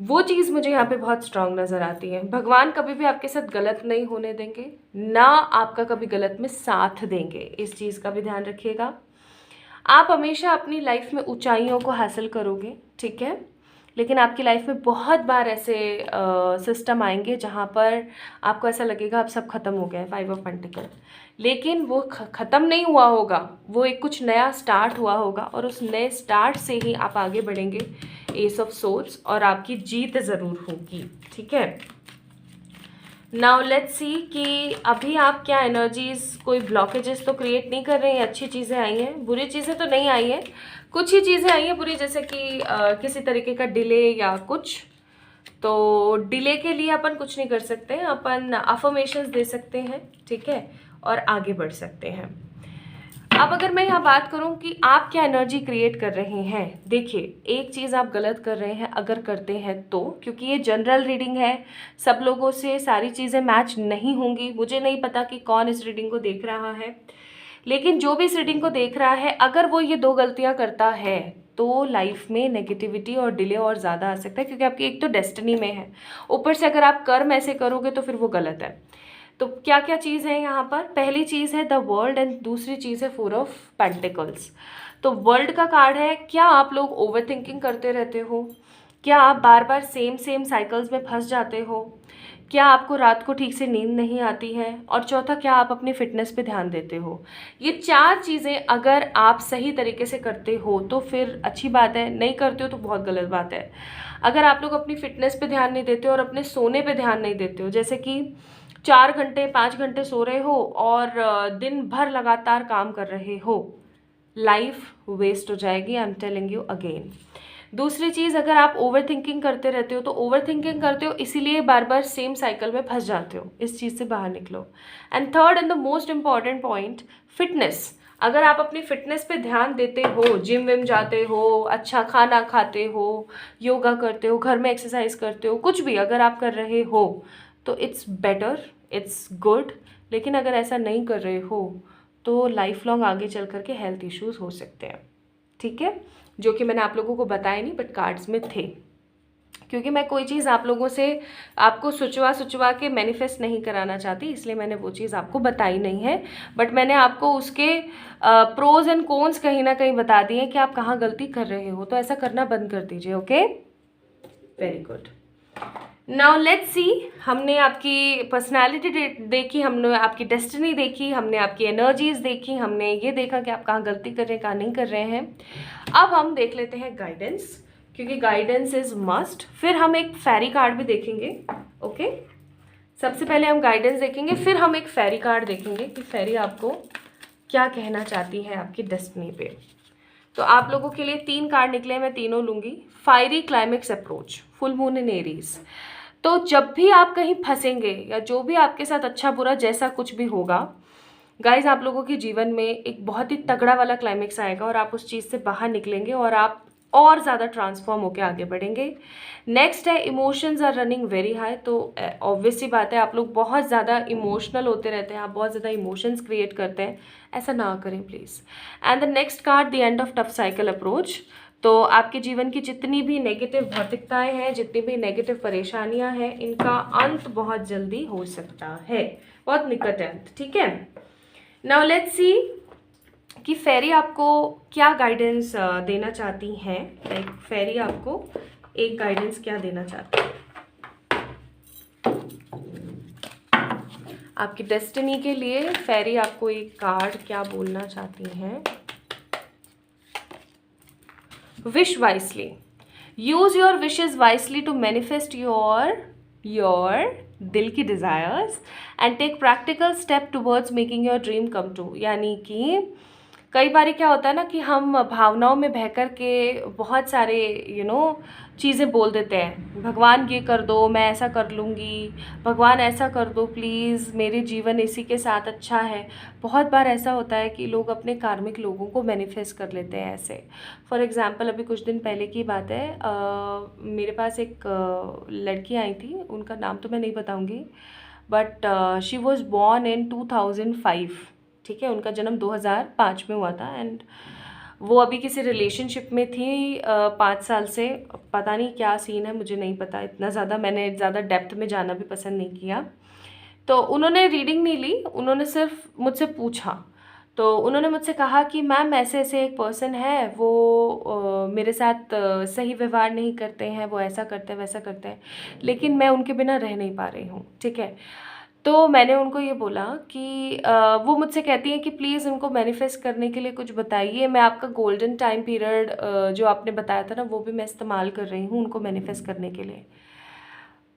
वो चीज़ मुझे यहाँ पे बहुत स्ट्रांग नज़र आती है। भगवान कभी भी आपके साथ गलत नहीं होने देंगे, ना आपका कभी गलत में साथ देंगे, इस चीज़ का भी ध्यान रखिएगा। आप हमेशा अपनी लाइफ में ऊंचाइयों को हासिल करोगे। ठीक है, लेकिन आपकी लाइफ में बहुत बार ऐसे सिस्टम आएंगे जहाँ पर आपको ऐसा लगेगा अब सब खत्म हो गया है, 5 ऑफ पेंटिकल। लेकिन वो ख़त्म नहीं हुआ होगा, वो एक कुछ नया स्टार्ट हुआ होगा और उस नए स्टार्ट से ही आप आगे बढ़ेंगे, एस ऑफ सोर्ड्स, और आपकी जीत ज़रूर होगी। ठीक है, नाउ लेट्स सी कि अभी आप क्या एनर्जीज, कोई ब्लॉकेजेस तो क्रिएट नहीं कर रहे हैं, अच्छी चीज़ें आई हैं, बुरी चीज़ें तो नहीं आई हैं, कुछ ही चीज़ें आई हैं बुरी, जैसे कि किसी तरीके का डिले या कुछ। तो डिले के लिए अपन कुछ नहीं कर सकते, अपन अफर्मेशंस दे सकते हैं। ठीक है, और आगे बढ़ सकते हैं। अब अगर मैं यहाँ बात करूँ कि आप क्या एनर्जी क्रिएट कर रहे हैं, देखिए एक चीज़ आप गलत कर रहे हैं अगर करते हैं तो, क्योंकि ये जनरल रीडिंग है, सब लोगों से सारी चीज़ें मैच नहीं होंगी। मुझे नहीं पता कि कौन इस रीडिंग को देख रहा है, लेकिन जो भी इस रीडिंग को देख रहा है अगर वो ये 2 गलतियाँ करता है तो लाइफ में नेगेटिविटी और डिले और ज़्यादा आ सकता है, क्योंकि आपकी एक तो डेस्टिनी में है, ऊपर से अगर आप कर्म ऐसे करोगे तो फिर वो गलत है। तो क्या क्या चीज़ है यहाँ पर, पहली चीज़ है द वर्ल्ड एंड दूसरी चीज़ है 4 ऑफ पेंटिकल्स। तो वर्ल्ड का कार्ड है, क्या आप लोग ओवर थिंकिंग करते रहते हो, क्या आप बार बार सेम साइकिल्स में फंस जाते हो, क्या आपको रात को ठीक से नींद नहीं आती है, और चौथा क्या आप अपनी फिटनेस पे ध्यान देते हो। ये 4 चीज़ें अगर आप सही तरीके से करते हो तो फिर अच्छी बात है, नहीं करते हो तो बहुत गलत बात है। अगर आप लोग अपनी फिटनेस पे ध्यान नहीं देते हो और अपने सोने पे ध्यान नहीं देते हो, जैसे कि 4 घंटे 5 घंटे सो रहे हो और दिन भर लगातार काम कर रहे हो, लाइफ वेस्ट हो जाएगी, I am telling you again. दूसरी चीज़, अगर आप ओवर थिंकिंग करते रहते हो तो ओवर थिंकिंग करते हो इसीलिए बार बार सेम साइकिल में फंस जाते हो, इस चीज़ से बाहर निकलो। And third and the most important point, fitness. अगर आप अपनी फिटनेस पे ध्यान देते हो, जिम विम जाते हो, अच्छा खाना खाते हो, योगा करते हो, घर में एक्सरसाइज करते हो, कुछ भी अगर आप कर रहे हो तो इट्स बेटर, इट्स गुड। लेकिन अगर ऐसा नहीं कर रहे हो तो लाइफ लॉन्ग आगे चल करके हेल्थ इश्यूज हो सकते हैं। ठीक है, जो कि मैंने आप लोगों को बताया नहीं बट कार्ड्स में थे, क्योंकि मैं कोई चीज़ आप लोगों से आपको सुचवा के मैनिफेस्ट नहीं कराना चाहती, इसलिए मैंने वो चीज़ आपको बताई नहीं है। बट मैंने आपको उसके प्रोज एंड कॉन्स कहीं ना कहीं बता दिए हैं कि आप कहाँ गलती कर रहे हो, तो ऐसा करना बंद कर दीजिए। Okay, very good. Now let's see, हमने आपकी पर्सनालिटी देखी, हमने आपकी डेस्टिनी देखी, हमने आपकी एनर्जीज देखी, हमने ये देखा कि आप कहाँ गलती कर रहे हैं, कहाँ नहीं कर रहे हैं। अब हम देख लेते हैं गाइडेंस क्योंकि गाइडेंस इज़ मस्ट। फिर हम एक फेरी कार्ड भी देखेंगे। ओके, सबसे पहले हम गाइडेंस देखेंगे, फिर हम एक फेरी कार्ड देखेंगे कि फेरी आपको क्या कहना चाहती है आपकी डेस्टिनी पे। तो आप लोगों के लिए 3 कार्ड निकले, मैं तीनों लूँगी। Fiery climax approach, full moon in Aries. तो जब भी आप कहीं फंसेंगे या जो भी आपके साथ अच्छा बुरा जैसा कुछ भी होगा गाइज, आप लोगों के जीवन में एक बहुत ही तगड़ा वाला क्लाइमेक्स आएगा और आप उस चीज़ से बाहर निकलेंगे और आप और ज़्यादा ट्रांसफॉर्म होकर आगे बढ़ेंगे। नेक्स्ट है emotions are running very high. तो ऑब्वियस सी बात है, आप लोग बहुत ज़्यादा इमोशनल होते रहते हैं, आप बहुत ज़्यादा इमोशंस क्रिएट करते हैं, ऐसा ना करें please. And the next card, the end of tough cycle approach. तो आपके जीवन की जितनी भी नेगेटिव भौतिकताएं हैं, जितनी भी नेगेटिव परेशानियां हैं, इनका अंत बहुत जल्दी हो सकता है, बहुत निकट है अंत। ठीक है, नाउ लेट्स सी कि फेरी आपको क्या गाइडेंस देना चाहती हैं। लाइक फेरी आपको एक गाइडेंस क्या देना चाहती है आपकी डेस्टिनी के लिए। फेरी आपको एक कार्ड क्या बोलना चाहती हैं। Wish wisely, use your wishes wisely to manifest your दिल की desires and take practical step towards making your dream come true. यानी कि कई बार क्या होता है ना कि हम भावनाओं में बह कर के बहुत सारे चीज़ें बोल देते हैं। भगवान ये कर दो, मैं ऐसा कर लूँगी, भगवान ऐसा कर दो प्लीज़, मेरे जीवन इसी के साथ अच्छा है। बहुत बार ऐसा होता है कि लोग अपने कार्मिक लोगों को मैनिफेस्ट कर लेते हैं ऐसे। फॉर एग्ज़ाम्पल, अभी कुछ दिन पहले की बात है, मेरे पास एक लड़की आई थी, उनका नाम तो मैं नहीं बताऊँगी, but she was born in 2005। ठीक है, उनका जन्म 2005 में हुआ था एंड वो अभी किसी रिलेशनशिप में थी 5 साल से। पता नहीं क्या सीन है, मुझे नहीं पता इतना ज़्यादा, मैंने ज़्यादा डेप्थ में जाना भी पसंद नहीं किया। तो उन्होंने रीडिंग नहीं ली, उन्होंने सिर्फ मुझसे पूछा। तो उन्होंने मुझसे कहा कि मैम ऐसे ऐसे एक पर्सन है, वो मेरे साथ सही व्यवहार नहीं करते हैं, वो ऐसा करते हैं वैसा करते हैं, लेकिन मैं उनके बिना रह नहीं पा रही हूँ। ठीक है, तो मैंने उनको ये बोला कि वो मुझसे कहती हैं कि प्लीज़ उनको मैनिफेस्ट करने के लिए कुछ बताइए। मैं आपका गोल्डन टाइम पीरियड जो आपने बताया था ना, वो भी मैं इस्तेमाल कर रही हूँ उनको मैनिफेस्ट करने के लिए।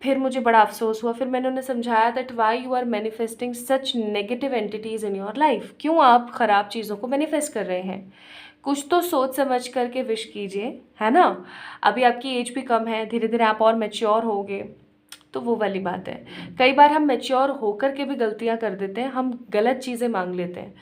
फिर मुझे बड़ा अफसोस हुआ। फिर मैंने उन्हें समझाया that why you are manifesting such negative entities in your life. क्यों आप ख़राब चीज़ों को मैनिफेस्ट कर रहे हैं? कुछ तो सोच समझ करके विश कीजिए, है ना। अभी आपकी एज भी कम है, धीरे धीरे आप और मैच्योर होगे, तो वो वाली बात है। कई बार हम मैच्योर होकर के भी गलतियां कर देते हैं, हम गलत चीज़ें मांग लेते हैं।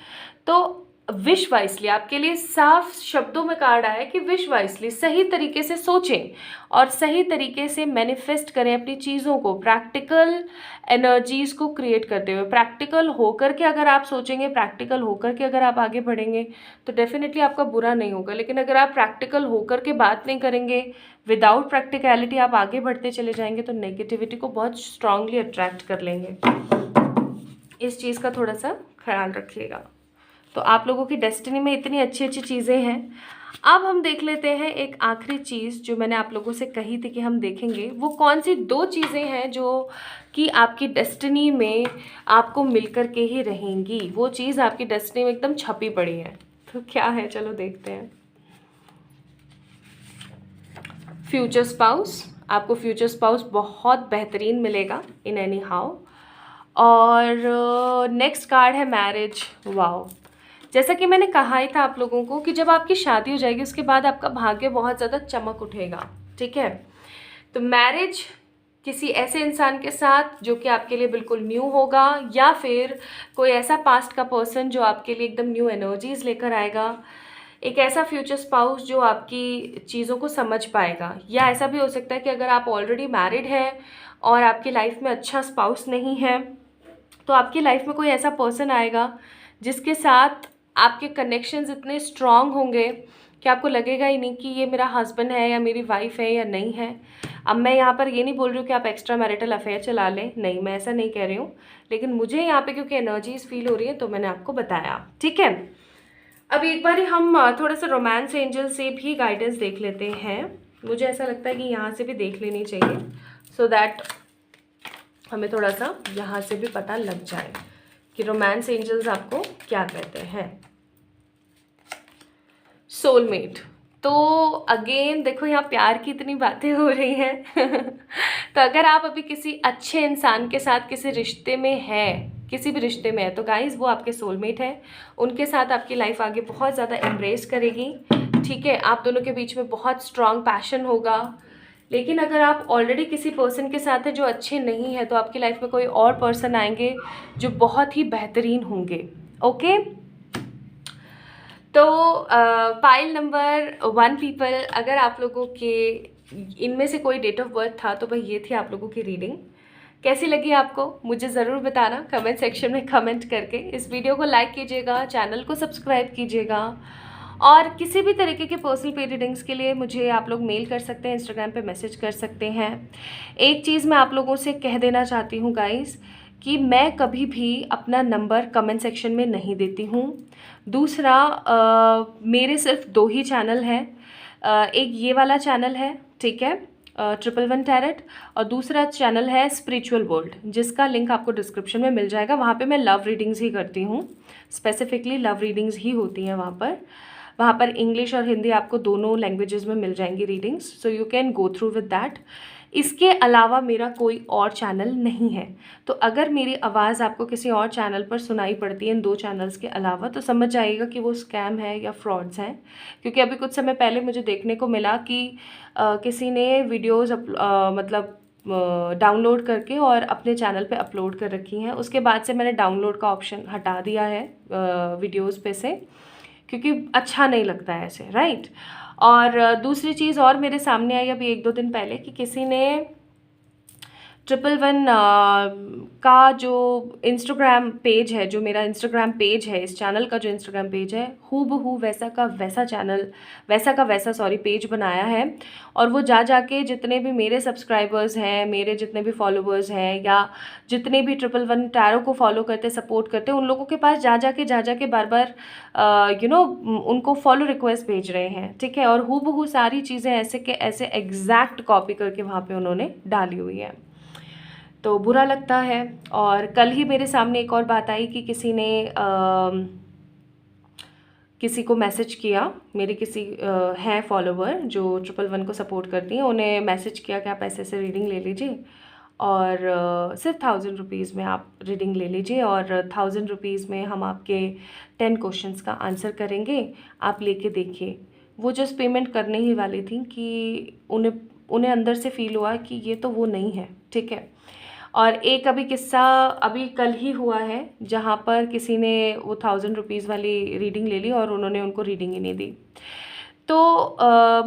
तो विश वाइसली, आपके लिए साफ शब्दों में कार्ड आया कि विश वाइसली, सही तरीके से सोचें और सही तरीके से मैनिफेस्ट करें अपनी चीज़ों को, प्रैक्टिकल एनर्जीज़ को क्रिएट करते हुए। प्रैक्टिकल होकर के अगर आप सोचेंगे, प्रैक्टिकल होकर के अगर आप आगे बढ़ेंगे तो डेफिनेटली आपका बुरा नहीं होगा। लेकिन अगर आप प्रैक्टिकल होकर के बात नहीं करेंगे, विदाउट प्रैक्टिकलिटी आप आगे बढ़ते चले जाएंगे, तो नेगेटिविटी को बहुत स्ट्रांगली अट्रैक्ट कर लेंगे। इस चीज़ का थोड़ा सा ख्याल रखिएगा। तो आप लोगों की डेस्टिनी में इतनी अच्छी अच्छी चीज़ें हैं। अब हम देख लेते हैं एक आखिरी चीज़ जो मैंने आप लोगों से कही थी कि हम देखेंगे, वो कौन सी 2 चीज़ें हैं जो कि आपकी डेस्टिनी में आपको मिलकर के ही रहेंगी। वो चीज़ आपकी डेस्टिनी में एकदम छपी पड़ी है। तो क्या है, चलो देखते हैं। फ्यूचर स्पाउस, आपको फ्यूचर स्पाउस बहुत बेहतरीन मिलेगा इन एनी हाउ। और नेक्स्ट कार्ड है मैरिज। वाओ, जैसा कि मैंने कहा ही था आप लोगों को कि जब आपकी शादी हो जाएगी उसके बाद आपका भाग्य बहुत ज़्यादा चमक उठेगा। ठीक है, तो मैरिज किसी ऐसे इंसान के साथ जो कि आपके लिए बिल्कुल न्यू होगा, या फिर कोई ऐसा पास्ट का पर्सन जो आपके लिए एकदम न्यू एनर्जीज लेकर आएगा। एक ऐसा फ्यूचर स्पाउस जो आपकी चीज़ों को समझ पाएगा। या ऐसा भी हो सकता है कि अगर आप ऑलरेडी मैरिड हैं और आपकी लाइफ में अच्छा स्पाउस नहीं है, तो आपकी लाइफ में कोई ऐसा पर्सन आएगा जिसके साथ आपके कनेक्शंस इतने स्ट्रांग होंगे कि आपको लगेगा ही नहीं कि ये मेरा हस्बैंड है या मेरी वाइफ है या नहीं है। अब मैं यहाँ पर ये नहीं बोल रही हूँ कि आप एक्स्ट्रा मैरिटल अफेयर चला लें, नहीं, मैं ऐसा नहीं कह रही हूँ, लेकिन मुझे यहाँ पे क्योंकि एनर्जीज फील हो रही है तो मैंने आपको बताया। ठीक है, अब एक बार हम थोड़ा सा रोमांस एंजल से भी गाइडेंस देख लेते हैं। मुझे ऐसा लगता है कि यहाँ से भी देख लेनी चाहिए, सो दैट हमें थोड़ा सा यहाँ से भी पता लग जाए कि रोमांस एंजल्स आपको क्या कहते हैं। सोलमेट, तो अगेन देखो यहाँ प्यार की इतनी बातें हो रही हैं तो अगर आप अभी किसी अच्छे इंसान के साथ किसी रिश्ते में हैं, किसी भी रिश्ते में है, तो गाइज़ वो आपके सोलमेट है। उनके साथ आपकी लाइफ आगे बहुत ज़्यादा एम्ब्रेस करेगी, ठीक है। आप दोनों के बीच में बहुत स्ट्रॉन्ग पैशन होगा। लेकिन अगर आप ऑलरेडी किसी पर्सन के साथ है जो अच्छे नहीं है, तो आपकी लाइफ में कोई और पर्सन आएंगे जो बहुत ही बेहतरीन होंगे, ओके। तो पाइल नंबर 1 पीपल, अगर आप लोगों के इनमें से कोई डेट ऑफ बर्थ था तो भाई ये थी आप लोगों की रीडिंग। कैसी लगी आपको मुझे ज़रूर बताना कमेंट सेक्शन में कमेंट करके। इस वीडियो को लाइक कीजिएगा, चैनल को सब्सक्राइब कीजिएगा, और किसी भी तरीके के पर्सनल पे रीडिंग्स के लिए मुझे आप लोग मेल कर सकते हैं, इंस्टाग्राम पे मैसेज कर सकते हैं। एक चीज़ मैं आप लोगों से कह देना चाहती हूँ गाइज़, कि मैं कभी भी अपना नंबर कमेंट सेक्शन में नहीं देती हूँ। दूसरा, मेरे सिर्फ 2 ही चैनल हैं। एक ये वाला चैनल है, ठीक है, 111 टैरेट, और दूसरा चैनल है स्पिरिचुअल वर्ल्ड, जिसका लिंक आपको डिस्क्रिप्शन में मिल जाएगा। वहाँ पे मैं लव रीडिंग्स ही करती हूँ, स्पेसिफिकली लव रीडिंग्स ही होती हैं वहाँ पर इंग्लिश और हिंदी आपको दोनों लैंग्वेजेस में मिल जाएंगी readings, so you can go through with that. इसके अलावा मेरा कोई और चैनल नहीं है। तो अगर मेरी आवाज़ आपको किसी और चैनल पर सुनाई पड़ती है इन 2 चैनल्स के अलावा, तो समझ जाइएगा कि वो स्कैम है या फ्रॉड्स हैं। क्योंकि अभी कुछ समय पहले मुझे देखने को मिला कि किसी ने वीडियोज़ मतलब डाउनलोड करके और अपने चैनल पे अपलोड कर रखी हैं। उसके बाद से मैंने डाउनलोड का ऑप्शन हटा दिया है वीडियोज़ पे से, क्योंकि अच्छा नहीं लगता है ऐसे, राइट। और दूसरी चीज़ और मेरे सामने आई अभी 1-2 दिन पहले कि किसी ने 111 का जो इंस्टाग्राम पेज है, जो मेरा इंस्टाग्राम पेज है, इस चैनल का जो इंस्टाग्राम पेज है, हूबहू वैसा का वैसा पेज बनाया है। और वो जा के जितने भी मेरे सब्सक्राइबर्स हैं, मेरे जितने भी फॉलोवर्स हैं, या जितने भी 111 टैरो को फॉलो करते, सपोर्ट करते, उन लोगों के पास जा के बार बार उनको फॉलो रिक्वेस्ट भेज रहे हैं, ठीक है। और हूबहू सारी चीज़ें ऐसे के ऐसे एग्जैक्ट कॉपी करके वहाँ पे उन्होंने डाली हुई है, तो बुरा लगता है। और कल ही मेरे सामने एक और बात आई कि किसी ने किसी को मैसेज किया, मेरे किसी हैं फॉलोवर जो 111 को सपोर्ट करती हैं, उन्हें मैसेज किया कि आप ऐसे ऐसे रीडिंग ले लीजिए, और सिर्फ 1000 रुपीज़ में आप रीडिंग ले लीजिए, और 1000 रुपीज़ में हम आपके 10 क्वेश्चंस का आंसर करेंगे, आप लेके देखिए। वो जस्ट पेमेंट करने ही वाली थी कि उन्हें अंदर से फील हुआ कि ये तो वो नहीं है, ठीक है। और एक अभी किस्सा अभी कल ही हुआ है, जहाँ पर किसी ने वो 1000 रुपीज़ वाली रीडिंग ले ली और उन्होंने उनको रीडिंग ही नहीं दी। तो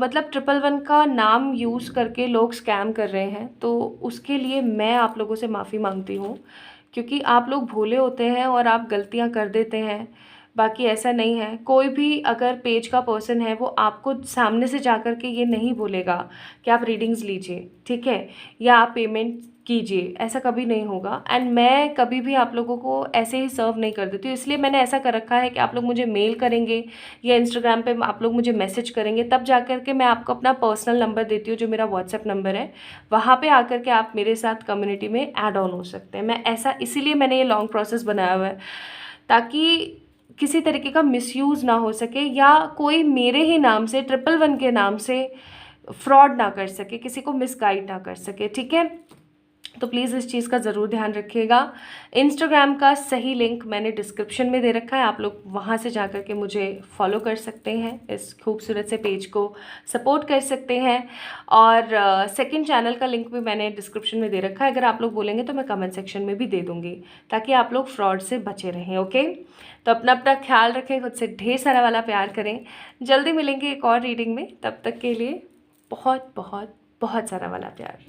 मतलब 111 का नाम यूज़ करके लोग स्कैम कर रहे हैं, तो उसके लिए मैं आप लोगों से माफ़ी मांगती हूँ, क्योंकि आप लोग भोले होते हैं और आप गलतियाँ कर देते हैं। बाकी ऐसा नहीं है, कोई भी अगर पेज का पर्सन है वो आपको सामने से जा कर के ये नहीं बोलेगा कि आप रीडिंग्स लीजिए, ठीक है, या आप पेमेंट कीजिए, ऐसा कभी नहीं होगा। एंड मैं कभी भी आप लोगों को ऐसे ही सर्व नहीं कर देती हूँ, इसलिए मैंने ऐसा कर रखा है कि आप लोग मुझे मेल करेंगे या इंस्टाग्राम पे आप लोग मुझे मैसेज करेंगे, तब जा कर के मैं आपको अपना पर्सनल नंबर देती हूँ, जो मेरा व्हाट्सएप नंबर है। वहाँ पे आकर के आप मेरे साथ कम्युनिटी में ऐड ऑन हो सकते हैं। मैं ऐसा इसीलिए मैंने ये लॉन्ग प्रोसेस बनाया हुआ है, ताकि किसी तरीके का मिसयूज़ ना हो सके, या कोई मेरे ही नाम से 111 के नाम से फ्रॉड ना कर सके, किसी को मिसगाइड ना कर सके, ठीक है। तो प्लीज़ इस चीज़ का ज़रूर ध्यान रखिएगा। इंस्टाग्राम का सही लिंक मैंने डिस्क्रिप्शन में दे रखा है, आप लोग वहाँ से जा कर के मुझे फॉलो कर सकते हैं, इस खूबसूरत से पेज को सपोर्ट कर सकते हैं। और सेकंड चैनल का लिंक भी मैंने डिस्क्रिप्शन में दे रखा है, अगर आप लोग बोलेंगे तो मैं कमेंट सेक्शन में भी दे दूँगी, ताकि आप लोग फ्रॉड से बचे रहें, ओके। तो अपना ख्याल रखें, खुद से ढेर सारा वाला प्यार करें। जल्दी मिलेंगे एक और रीडिंग में, तब तक के लिए बहुत बहुत बहुत सारा वाला प्यार।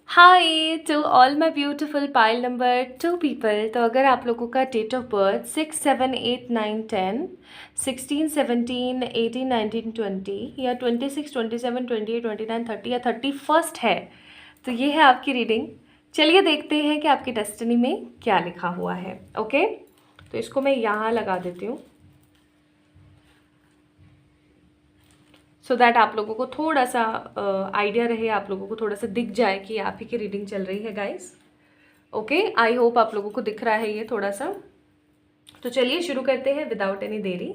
Hi to all my beautiful pile number 2 people. तो अगर आप लोगों का डेट ऑफ बर्थ 6, 7, 8, 9, 10, 16, 17, 18, 19, 20 या 26, 27, 28, 29, 30 या 31 है, तो ये है आपकी रीडिंग। चलिए देखते हैं कि आपकी डेस्टिनी में क्या लिखा हुआ है, ओके। तो इसको मैं यहाँ लगा देती हूँ, सो दैट आप लोगों को थोड़ा सा आइडिया रहे, आप लोगों को थोड़ा सा दिख जाए कि आप ही की रीडिंग चल रही है गाइस, ओके। आई होप आप लोगों को दिख रहा है ये थोड़ा सा। तो चलिए शुरू करते हैं विदाउट एनी देरी।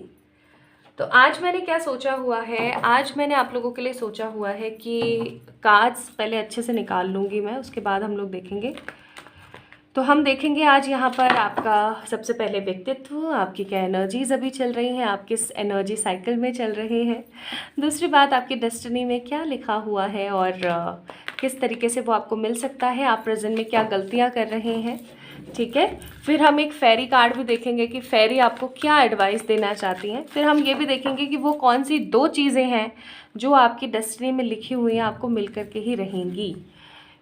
तो आज मैंने क्या सोचा हुआ है, आज मैंने आप लोगों के लिए सोचा हुआ है कि कार्ड्स पहले अच्छे से निकाल लूँगी मैं, उसके बाद हम लोग देखेंगे। तो हम देखेंगे आज यहाँ पर आपका सबसे पहले व्यक्तित्व, आपकी क्या एनर्जीज अभी चल रही हैं, आप किस एनर्जी साइकिल में चल रहे हैं। दूसरी बात, आपकी डेस्टिनी में क्या लिखा हुआ है और किस तरीके से वो आपको मिल सकता है, आप प्रेजेंट में क्या गलतियाँ कर रहे हैं। ठीक है, फिर हम एक फेरी कार्ड भी देखेंगे कि फेरी आपको क्या एडवाइस देना चाहती हैं। फिर हम ये भी देखेंगे कि वो कौन सी 2 चीज़ें हैं जो आपकी डेस्टिनी में लिखी हुई हैं, आपको मिल कर के ही रहेंगी।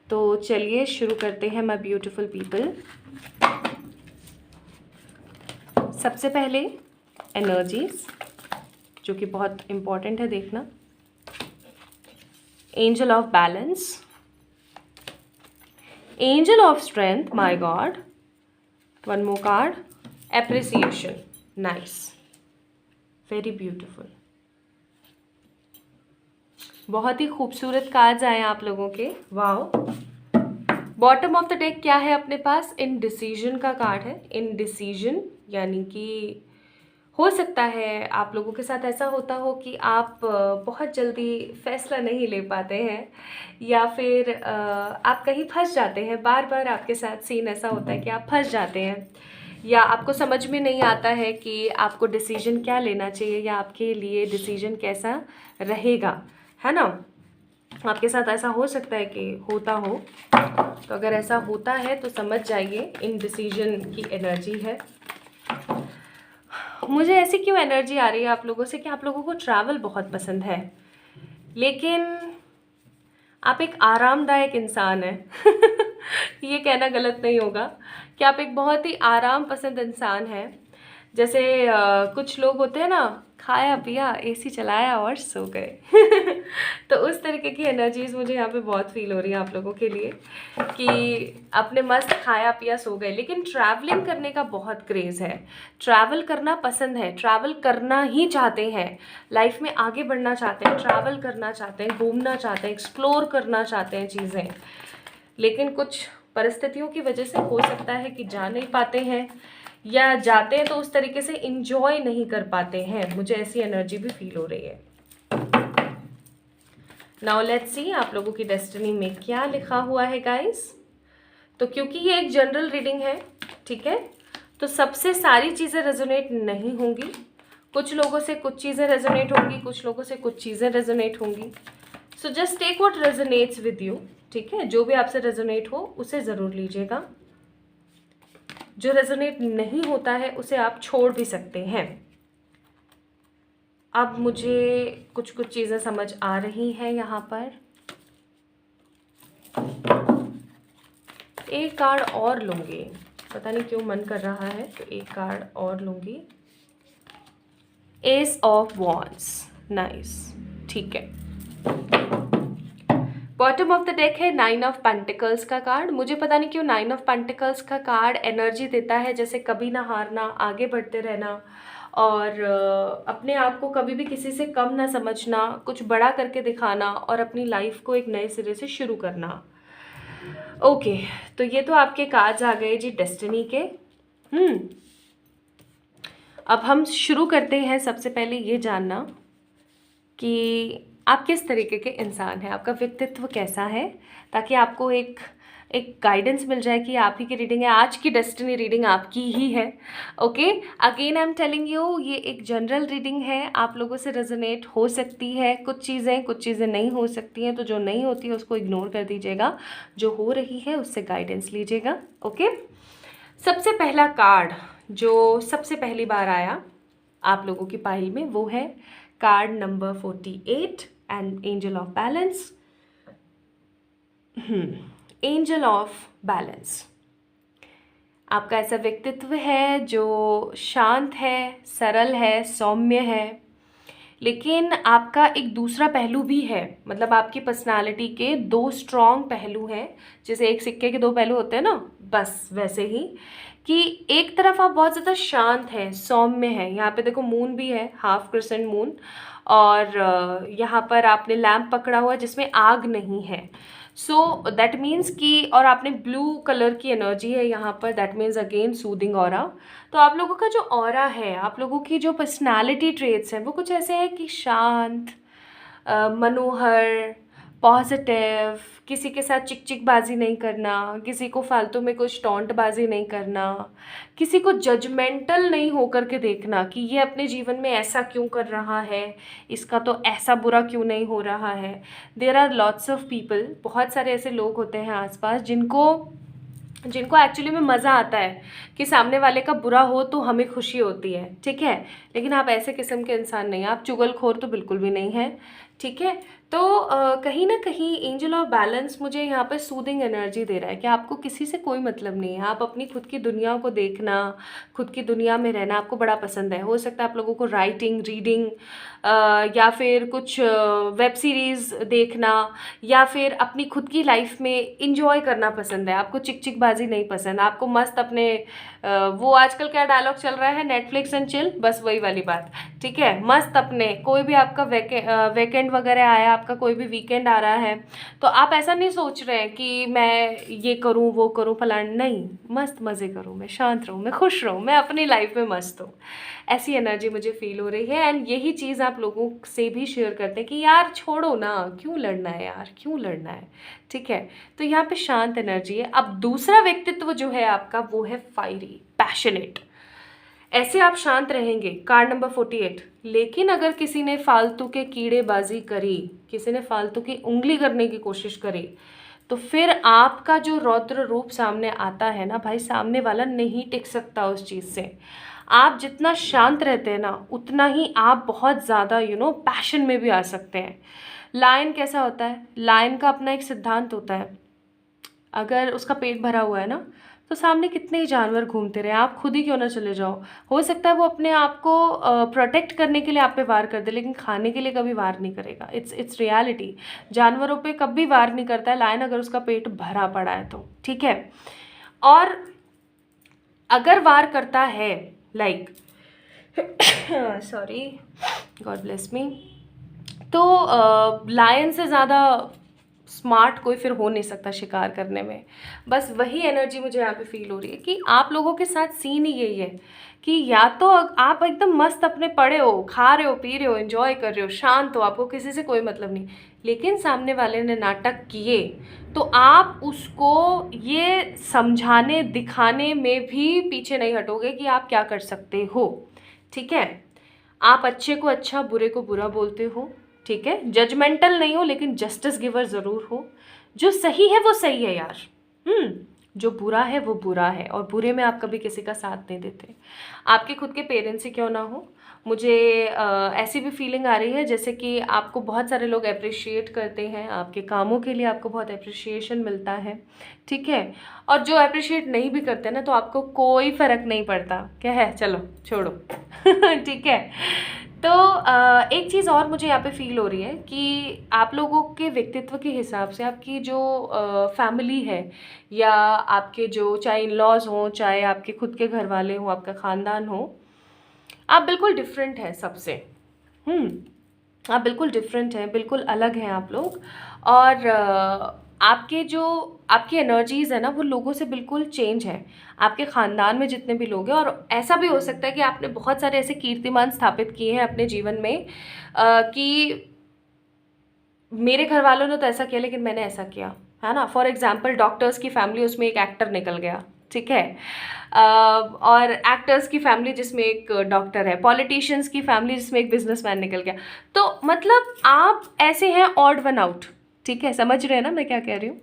तो चलिए शुरू करते हैं माय ब्यूटीफुल पीपल। सबसे पहले एनर्जीज, जो कि बहुत इम्पॉर्टेंट है देखना। Angel of balance, angel of strength, my God. One more card, appreciation, nice, very beautiful. बहुत ही खूबसूरत कार्ड्स आए आप लोगों के, wow. Bottom of the deck क्या है अपने पास, इनडिसीजन का कार्ड है। इनडिसीजन यानी कि हो सकता है आप लोगों के साथ ऐसा होता हो कि आप बहुत जल्दी फैसला नहीं ले पाते हैं, या फिर आप कहीं फंस जाते हैं। बार बार आपके साथ सीन ऐसा होता है कि आप फंस जाते हैं, या आपको समझ में नहीं आता है कि आपको डिसीजन क्या लेना चाहिए, या आपके लिए डिसीजन कैसा रहेगा, है ना। आपके साथ ऐसा हो सकता है कि होता हो। तो अगर ऐसा होता है तो समझ जाइए इनडिसीजन की एनर्जी है। मुझे ऐसी क्यों एनर्जी आ रही है आप लोगों से कि आप लोगों को ट्रैवल बहुत पसंद है, लेकिन आप एक आरामदायक इंसान हैं। ये कहना गलत नहीं होगा कि आप एक बहुत ही आराम पसंद इंसान हैं। जैसे कुछ लोग होते हैं ना, खाया पिया एसी चलाया और सो गए। तो उस तरीके की एनर्जीज मुझे यहाँ पे बहुत फील हो रही है आप लोगों के लिए कि अपने मस्त खाया पिया सो गए, लेकिन ट्रैवलिंग करने का बहुत क्रेज़ है। ट्रैवल करना पसंद है, ट्रैवल करना ही चाहते हैं, लाइफ में आगे बढ़ना चाहते हैं, ट्रैवल करना चाहते हैं, घूमना चाहते हैं, एक्सप्लोर करना चाहते हैं चीज़ें, लेकिन कुछ परिस्थितियों की वजह से हो सकता है कि जा नहीं पाते हैं, या जाते हैं तो उस तरीके से इंजॉय नहीं कर पाते हैं। मुझे ऐसी एनर्जी भी फील हो रही है। नाउ लेट्स सी आप लोगों की डेस्टिनी में क्या लिखा हुआ है गाइस। तो क्योंकि ये एक जनरल रीडिंग है, ठीक है, तो सबसे सारी चीज़ें रेजोनेट नहीं होंगी। कुछ लोगों से कुछ चीज़ें रेजोनेट होंगी, कुछ लोगों से कुछ चीज़ें रेजोनेट होंगी। So just take what resonates with you, ठीक है। जो भी आपसे रेजोनेट हो उसे ज़रूर लीजिएगा, जो रेजोनेट नहीं होता है उसे आप छोड़ भी सकते हैं। अब मुझे कुछ कुछ चीज़ें समझ आ रही हैं यहाँ पर। एक कार्ड और लूँगी, पता नहीं क्यों मन कर रहा है, तो एक कार्ड और लूँगी। एस ऑफ वॉन्ड्स, नाइस, ठीक है। बॉटम ऑफ द डेक है 9 ऑफ पेंटिकल्स का कार्ड। मुझे पता नहीं क्यों 9 ऑफ पेंटिकल्स का कार्ड एनर्जी देता है जैसे कभी ना हारना, आगे बढ़ते रहना, और अपने आप को कभी भी किसी से कम ना समझना, कुछ बड़ा करके दिखाना और अपनी लाइफ को एक नए सिरे से शुरू करना। ओके, तो ये तो आपके कार्ड्स आ गए जी डेस्टिनी के। अब हम शुरू करते हैं सबसे पहले ये जानना कि आप किस तरीके के इंसान हैं, आपका व्यक्तित्व कैसा है, ताकि आपको एक गाइडेंस मिल जाए कि आप ही की रीडिंग है। आज की डेस्टिनी रीडिंग आपकी ही है। Okay, again I am telling you, ये एक जनरल रीडिंग है, आप लोगों से रेजोनेट हो सकती है कुछ चीज़ें नहीं हो सकती हैं। तो जो नहीं होती है उसको इग्नोर कर दीजिएगा, जो हो रही है उससे गाइडेंस लीजिएगा। ओके, सबसे पहला कार्ड जो सबसे पहली बार आया आप लोगों की पाइल में वो है card number 48 and angel of balance. Angel of balance आपका ऐसा व्यक्तित्व है जो शांत है, सरल है, सौम्य है, लेकिन आपका एक दूसरा पहलू भी है। मतलब आपकी पर्सनालिटी के 2 स्ट्रॉन्ग पहलू हैं, जैसे एक सिक्के के 2 पहलू होते हैं ना, बस वैसे ही कि एक तरफ आप बहुत ज़्यादा शांत हैं, सौम्य हैं। यहाँ पे देखो मून भी है, हाफ क्रिसेंट मून, और यहाँ पर आपने लैम्प पकड़ा हुआ जिसमें आग नहीं है। सो दैट मीन्स कि और आपने ब्लू कलर की एनर्जी है यहाँ पर, that means again soothing aura. तो आप लोगों का जो ऑरा है, आप लोगों की जो पर्सनालिटी ट्रेट्स हैं वो कुछ ऐसे हैं कि शांत, मनोहर, पॉजिटिव, किसी के साथ चिक चिक बाजी नहीं करना, किसी को फालतू में कुछ टॉन्ट बाजी नहीं करना, किसी को जजमेंटल नहीं होकर के देखना कि ये अपने जीवन में ऐसा क्यों कर रहा है, इसका तो ऐसा बुरा क्यों नहीं हो रहा है। There are lots of people, बहुत सारे ऐसे लोग होते हैं आसपास जिनको जिनको एक्चुअली में मज़ा आता है कि सामने वाले का बुरा हो तो हमें खुशी होती है, ठीक है। लेकिन आप ऐसे किस्म के इंसान नहीं हैं, आप चुगलखोर तो बिल्कुल भी नहीं हैं, ठीक है। तो कहीं ना कहीं एंजल ऑफ बैलेंस मुझे यहाँ पे सूदिंग एनर्जी दे रहा है कि आपको किसी से कोई मतलब नहीं है, आप अपनी खुद की दुनिया को देखना, खुद की दुनिया में रहना आपको बड़ा पसंद है। हो सकता है आप लोगों को राइटिंग, रीडिंग, या फिर कुछ वेब सीरीज़ देखना, या फिर अपनी खुद की लाइफ में इंजॉय करना पसंद है। आपको चिक चिक बाजी नहीं पसंद, आपको मस्त अपने वो आजकल क्या डायलॉग चल रहा है, नेटफ्लिक्स एंड चिल, बस वही वाली बात, ठीक है। मस्त अपने कोई भी आपका वेकेंड वगैरह आया, आपका कोई भी वीकेंड आ रहा है, तो आप ऐसा नहीं सोच रहे हैं कि मैं ये करूं वो करूं फलान, नहीं, मस्त मज़े करूं, मैं शांत रहूं, मैं खुश रहूं, मैं अपनी लाइफ में मस्त हूँ। ऐसी एनर्जी मुझे फील हो रही है। एंड यही चीज़ आप लोगों से भी शेयर करते हैं कि यार छोड़ो ना, क्यों लड़ना है यार, क्यों लड़ना है, ठीक है। तो यहाँ पे शांत एनर्जी है। अब दूसरा व्यक्तित्व जो है आपका वो है फायरी, पैशनेट। ऐसे आप शांत रहेंगे, कार्ड नंबर 48। लेकिन अगर किसी ने फालतू के कीड़ेबाजी करी, किसी ने फालतू की उंगली करने की कोशिश करी, तो फिर आपका जो रौद्र रूप सामने आता है ना भाई, सामने वाला नहीं टिक सकता उस चीज़ से। आप जितना शांत रहते हैं ना, उतना ही आप बहुत ज़्यादा पैशन में भी आ सकते हैं। लायन कैसा होता है, लायन का अपना एक सिद्धांत होता है, अगर उसका पेट भरा हुआ है ना, तो सामने कितने ही जानवर घूमते रहे, आप खुद ही क्यों ना चले जाओ। हो सकता है वो अपने आप को प्रोटेक्ट करने के लिए आप पे वार कर दे, लेकिन खाने के लिए कभी वार नहीं करेगा। It's reality. जानवरों पे कभी वार नहीं करता है लायन, अगर उसका पेट भरा पड़ा है तो, ठीक है। और अगर वार करता है, like sorry, God bless me, तो लायन से ज़्यादा स्मार्ट कोई फिर हो नहीं सकता शिकार करने में। बस वही एनर्जी मुझे यहाँ पे फील हो रही है कि आप लोगों के साथ सीन ही यही है कि या तो आप एकदम मस्त अपने पड़े हो, खा रहे हो, पी रहे हो, एंजॉय कर रहे हो, शांत हो, आपको किसी से कोई मतलब नहीं, लेकिन सामने वाले ने नाटक किए तो आप उसको ये समझाने दिखाने में भी पीछे नहीं हटोगे कि आप क्या कर सकते हो, ठीक है। आप अच्छे को अच्छा, बुरे को बुरा बोलते हो, ठीक है। जजमेंटल नहीं हो, लेकिन जस्टिस गिवर ज़रूर हो। जो सही है वो सही है यार, जो बुरा है वो बुरा है, और बुरे में आप कभी किसी का साथ नहीं देते। आपके खुद के पेरेंट्स ही क्यों ना हो, मुझे ऐसी भी फीलिंग आ रही है जैसे कि आपको बहुत सारे लोग अप्रिशिएट करते हैं, आपके कामों के लिए आपको बहुत अप्रिशिएशन मिलता है, ठीक है। और जो अप्रिशिएट नहीं भी करते ना, तो आपको कोई फ़र्क नहीं पड़ता, क्या है, चलो छोड़ो ठीक है। तो एक चीज़ और मुझे यहाँ पे फील हो रही है कि आप लोगों के व्यक्तित्व के हिसाब से आपकी जो फैमिली है, या आपके जो चाहे इन लॉज हों, चाहे आपके खुद के घर वाले हों, आपका ख़ानदान हो, आप बिल्कुल डिफरेंट हैं सबसे। आप बिल्कुल डिफरेंट हैं, बिल्कुल अलग हैं आप लोग। और आपकी एनर्जीज़ है ना, वो लोगों से बिल्कुल चेंज है। आपके ख़ानदान में जितने भी लोग हैं, और ऐसा भी हो सकता है कि आपने बहुत सारे ऐसे कीर्तिमान स्थापित किए हैं अपने जीवन में कि मेरे घर वालों ने तो ऐसा किया लेकिन मैंने ऐसा किया, है ना। फॉर एग्जाम्पल डॉक्टर्स की फैमिली, उसमें एक एक्टर निकल गया, ठीक है। और एक्टर्स की फैमिली जिसमें एक डॉक्टर है, पॉलिटिशियंस की फैमिली जिसमें एक बिजनेसमैन निकल गया। तो मतलब आप ऐसे हैं ऑड वन आउट, ठीक है। समझ रहे हैं ना मैं क्या कह रही हूँ।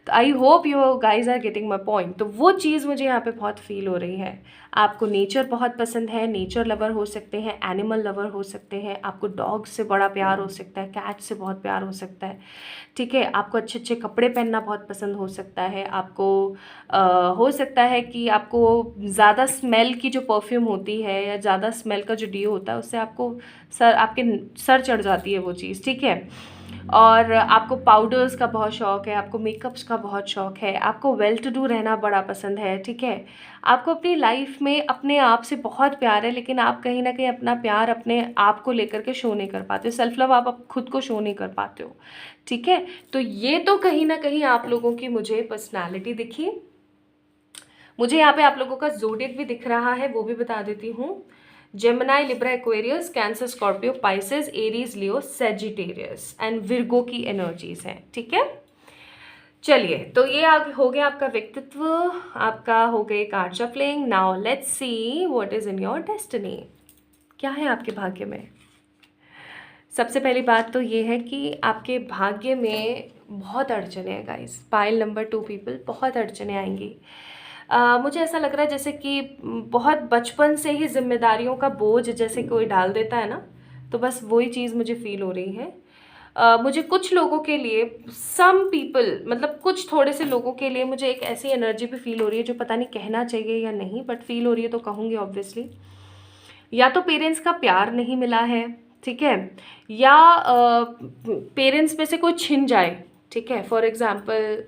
तो I hope you guys are getting my point. तो वो चीज़ मुझे यहाँ पे बहुत फील हो रही है। आपको नेचर बहुत पसंद है, नेचर लवर हो सकते हैं, एनिमल लवर हो सकते हैं, आपको डॉग से बड़ा प्यार हो सकता है, कैट से बहुत प्यार हो सकता है, ठीक है। आपको अच्छे अच्छे कपड़े पहनना बहुत पसंद हो सकता है, आपको हो सकता है कि आपको ज़्यादा स्मेल की जो परफ्यूम होती है, या ज़्यादा स्मेल का जो डिओ होता है, उससे आपके सर चढ़ जाती है वो चीज़, ठीक है। और आपको पाउडर्स का बहुत शौक़ है, आपको मेकअप्स का बहुत शौक़ है, आपको वेल टू डू रहना बड़ा पसंद है, ठीक है। आपको अपनी लाइफ में अपने आप से बहुत प्यार है, लेकिन आप कहीं ना कहीं अपना प्यार अपने आप को लेकर के शो नहीं कर पाते हो, सेल्फ लव आप खुद को शो नहीं कर पाते हो, ठीक है। तो ये तो कहीं ना कहीं आप लोगों की मुझे पर्सनैलिटी दिखी। मुझे यहाँ पे आप लोगों का ज़ोडिएक भी दिख रहा है, वो भी बता देती हूँ। Gemini, Libra, Aquarius, cancer, Scorpio, Pisces, Aries, Leo, Sagittarius and Virgo की एनर्जीज हैं, ठीक है। चलिए, तो ये हो गया आपका व्यक्तित्व, आपका हो गए card shuffling. Now let's see what is in your destiny. क्या है आपके भाग्य में? सबसे पहली बात तो ये है कि आपके भाग्य में बहुत अड़चने हैं गाइस। पाइल नंबर 2 पीपल, बहुत अड़चने आएंगी। मुझे ऐसा लग रहा है जैसे कि बहुत बचपन से ही जिम्मेदारियों का बोझ जैसे कोई डाल देता है ना, तो बस वही चीज़ मुझे फील हो रही है। मुझे कुछ लोगों के लिए, सम पीपल, मतलब कुछ थोड़े से लोगों के लिए मुझे एक ऐसी एनर्जी भी फील हो रही है जो पता नहीं कहना चाहिए या नहीं, बट फील हो रही है तो कहूँगी ऑब्वियसली। या तो पेरेंट्स का प्यार नहीं मिला है, ठीक है, या पेरेंट्स में से कोई छिन जाए, ठीक है। फॉर एग्जाम्पल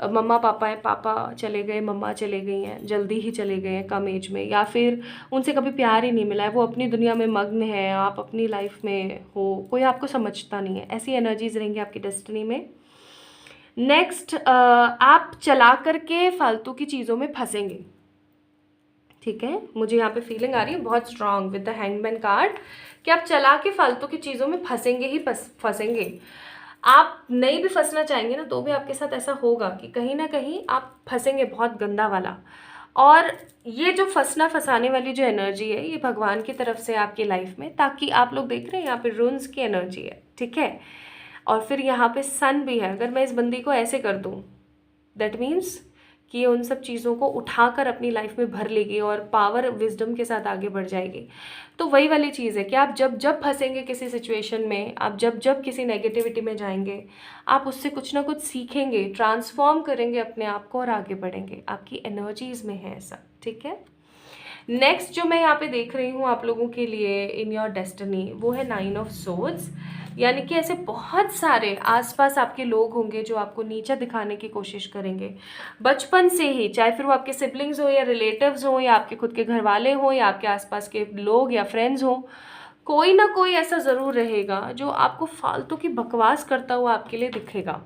मम्मा पापा हैं, पापा चले गए, मम्मा चले गई हैं, जल्दी ही चले गए हैं कम एज में, या फिर उनसे कभी प्यार ही नहीं मिला है, वो अपनी दुनिया में मग्न है, आप अपनी लाइफ में हो, कोई आपको समझता नहीं है। ऐसी एनर्जीज रहेंगी आपकी डेस्टिनी में। नेक्स्ट, आप चला करके फालतू की चीज़ों में फंसेंगे, ठीक है। मुझे यहाँ पे फीलिंग आ रही है बहुत strong with the hangman card कि आप चला के फालतू की चीज़ों में फंसेंगे ही फंसेंगे। आप नहीं भी फंसना चाहेंगे ना, तो भी आपके साथ ऐसा होगा कि कहीं ना कहीं आप फंसेंगे, बहुत गंदा वाला। और ये जो फंसना फंसाने वाली जो एनर्जी है, ये भगवान की तरफ से आपकी लाइफ में, ताकि आप लोग देख रहे हैं यहाँ पे रून्स की एनर्जी है, ठीक है। और फिर यहाँ पे सन भी है। अगर मैं इस बंदी को ऐसे कर दूँ, दैट मीन्स कि ये उन सब चीज़ों को उठाकर अपनी लाइफ में भर लेगी और पावर विजडम के साथ आगे बढ़ जाएगी। तो वही वाली चीज़ है कि आप जब जब फंसेंगे किसी सिचुएशन में, आप जब जब किसी नेगेटिविटी में जाएंगे, आप उससे कुछ ना कुछ सीखेंगे, ट्रांसफॉर्म करेंगे अपने आप को और आगे बढ़ेंगे। आपकी एनर्जीज में है ऐसा, ठीक है। नेक्स्ट जो मैं यहाँ पे देख रही हूँ आप लोगों के लिए इन योर डेस्टिनी, वो है 9 ऑफ सोर्ड्स। यानी कि ऐसे बहुत सारे आसपास आपके लोग होंगे जो आपको नीचा दिखाने की कोशिश करेंगे बचपन से ही, चाहे फिर वो आपके सिबलिंग्स हो या रिलेटिव्स हो या आपके खुद के घर वाले हो या आपके आसपास के लोग या फ्रेंड्स हो। कोई ना कोई ऐसा ज़रूर रहेगा जो आपको फालतू की बकवास करता हुआ आपके लिए दिखेगा।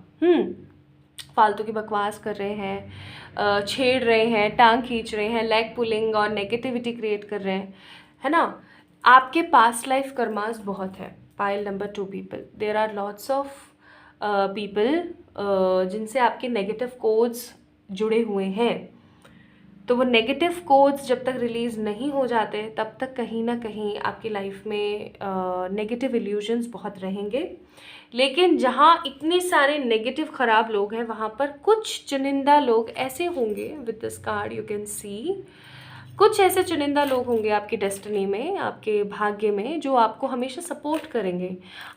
फालतू की बकवास कर रहे हैं, छेड़ रहे हैं, टांग खींच रहे हैं, लेग पुलिंग और नेगेटिविटी क्रिएट कर रहे हैं, है ना। आपके पास्ट लाइफ कर्मास बहुत है। Pile number 2 people, there are lots of people जिनसे आपके नेगेटिव कोड्स जुड़े हुए हैं। तो वो नेगेटिव कोड्स जब तक रिलीज़ नहीं हो जाते तब तक कहीं ना कहीं आपकी लाइफ में नेगेटिव इल्यूजन्स बहुत रहेंगे। लेकिन जहाँ इतने सारे नेगेटिव ख़राब लोग हैं, वहाँ पर कुछ चुनिंदा लोग ऐसे होंगे, with this card you can see, कुछ ऐसे चुनिंदा लोग होंगे आपकी डेस्टिनी में, आपके भाग्य में, जो आपको हमेशा सपोर्ट करेंगे,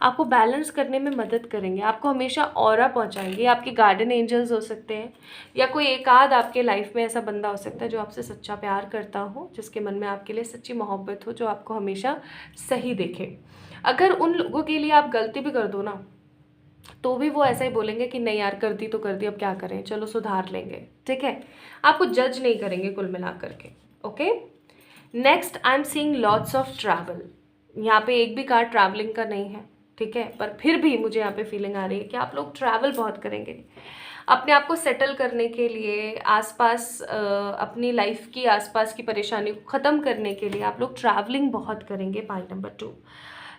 आपको बैलेंस करने में मदद करेंगे, आपको हमेशा ऑरा पहुंचाएंगे। आपके गार्डन एंजल्स हो सकते हैं, या कोई एक आध आपके लाइफ में ऐसा बंदा हो सकता है जो आपसे सच्चा प्यार करता हो, जिसके मन में आपके लिए सच्ची मोहब्बत हो, जो आपको हमेशा सही देखे। अगर उन लोगों के लिए आप गलती भी कर दो ना, तो भी वो ऐसा ही बोलेंगे कि नहीं यार, कर दी तो कर दी, अब क्या करें, चलो सुधार लेंगे, ठीक है। आपको जज नहीं करेंगे कुल मिला करके, okay. Next, I am seeing lots of travel. यहाँ पे एक भी कार्ड ट्रैवलिंग का नहीं है, ठीक है, पर फिर भी मुझे यहाँ पे फीलिंग आ रही है कि आप लोग ट्रैवल बहुत करेंगे अपने आप को सेटल करने के लिए, आसपास अपनी लाइफ की आसपास की परेशानी को ख़त्म करने के लिए आप लोग ट्रैवलिंग बहुत करेंगे। पॉइंट नंबर 2,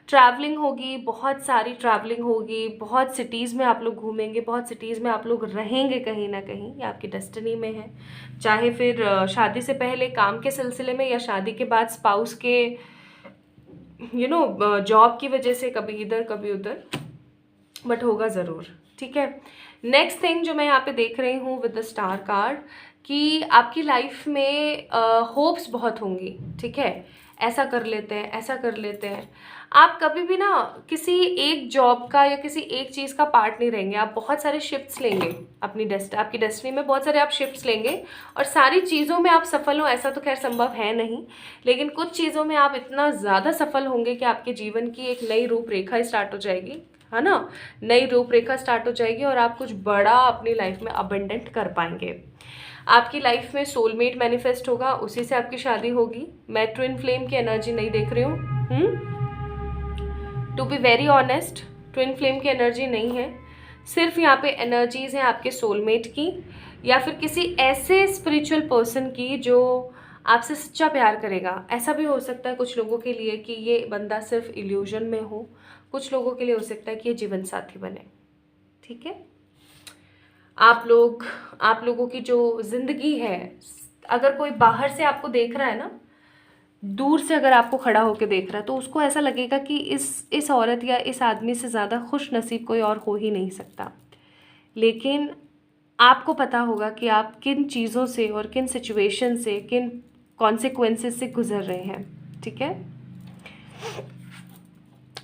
ट्रैवलिंग होगी, बहुत सारी ट्रैवलिंग होगी, बहुत सिटीज़ में आप लोग घूमेंगे, बहुत सिटीज़ में आप लोग रहेंगे कहीं ना कहीं, ये आपकी डेस्टिनी में है। चाहे फिर शादी से पहले काम के सिलसिले में, या शादी के बाद स्पाउस के जॉब की वजह से, कभी इधर कभी उधर, बट होगा ज़रूर, ठीक है। नेक्स्ट थिंग जो मैं यहाँ पे देख रही हूँ विद द स्टार कार्ड, कि आपकी लाइफ में होप्स बहुत होंगी, ठीक है। ऐसा कर लेते हैं, ऐसा कर लेते हैं। आप कभी भी ना किसी एक जॉब का या किसी एक चीज़ का पार्ट नहीं रहेंगे। आप बहुत सारे शिफ्ट्स लेंगे आपकी डेस्टिनी में, बहुत सारे आप शिफ्ट्स लेंगे और सारी चीज़ों में आप सफल हो, ऐसा तो खैर संभव है नहीं, लेकिन कुछ चीज़ों में आप इतना ज़्यादा सफल होंगे कि आपके जीवन की एक नई रूपरेखा स्टार्ट हो जाएगी। है ना, नई रूपरेखा स्टार्ट हो जाएगी और आप कुछ बड़ा अपनी लाइफ में अबंडेंट कर पाएंगे। आपकी लाइफ में सोलमेट मैनिफेस्ट होगा, उसी से आपकी शादी होगी। मैं ट्विन फ्लेम की एनर्जी नहीं देख रही हूँ। To be very honest, twin flame की एनर्जी नहीं है, सिर्फ यहाँ पे एनर्जीज हैं आपके सोलमेट की, या फिर किसी ऐसे स्पिरिचुअल पर्सन की जो आपसे सच्चा प्यार करेगा। ऐसा भी हो सकता है कुछ लोगों के लिए कि ये बंदा सिर्फ इल्यूजन में हो, कुछ लोगों के लिए हो सकता है कि ये जीवन साथी बने। ठीक है, आप लोगों की जो जिंदगी है, अगर कोई बाहर से आपको देख रहा है ना, दूर से अगर आपको खड़ा होकर देख रहा है, तो उसको ऐसा लगेगा कि इस औरत या इस आदमी से ज़्यादा खुश नसीब कोई और हो ही नहीं सकता। लेकिन आपको पता होगा कि आप किन चीज़ों से और किन सिचुएशन से, किन कॉन्सिक्वेंसेस से गुजर रहे हैं। ठीक है,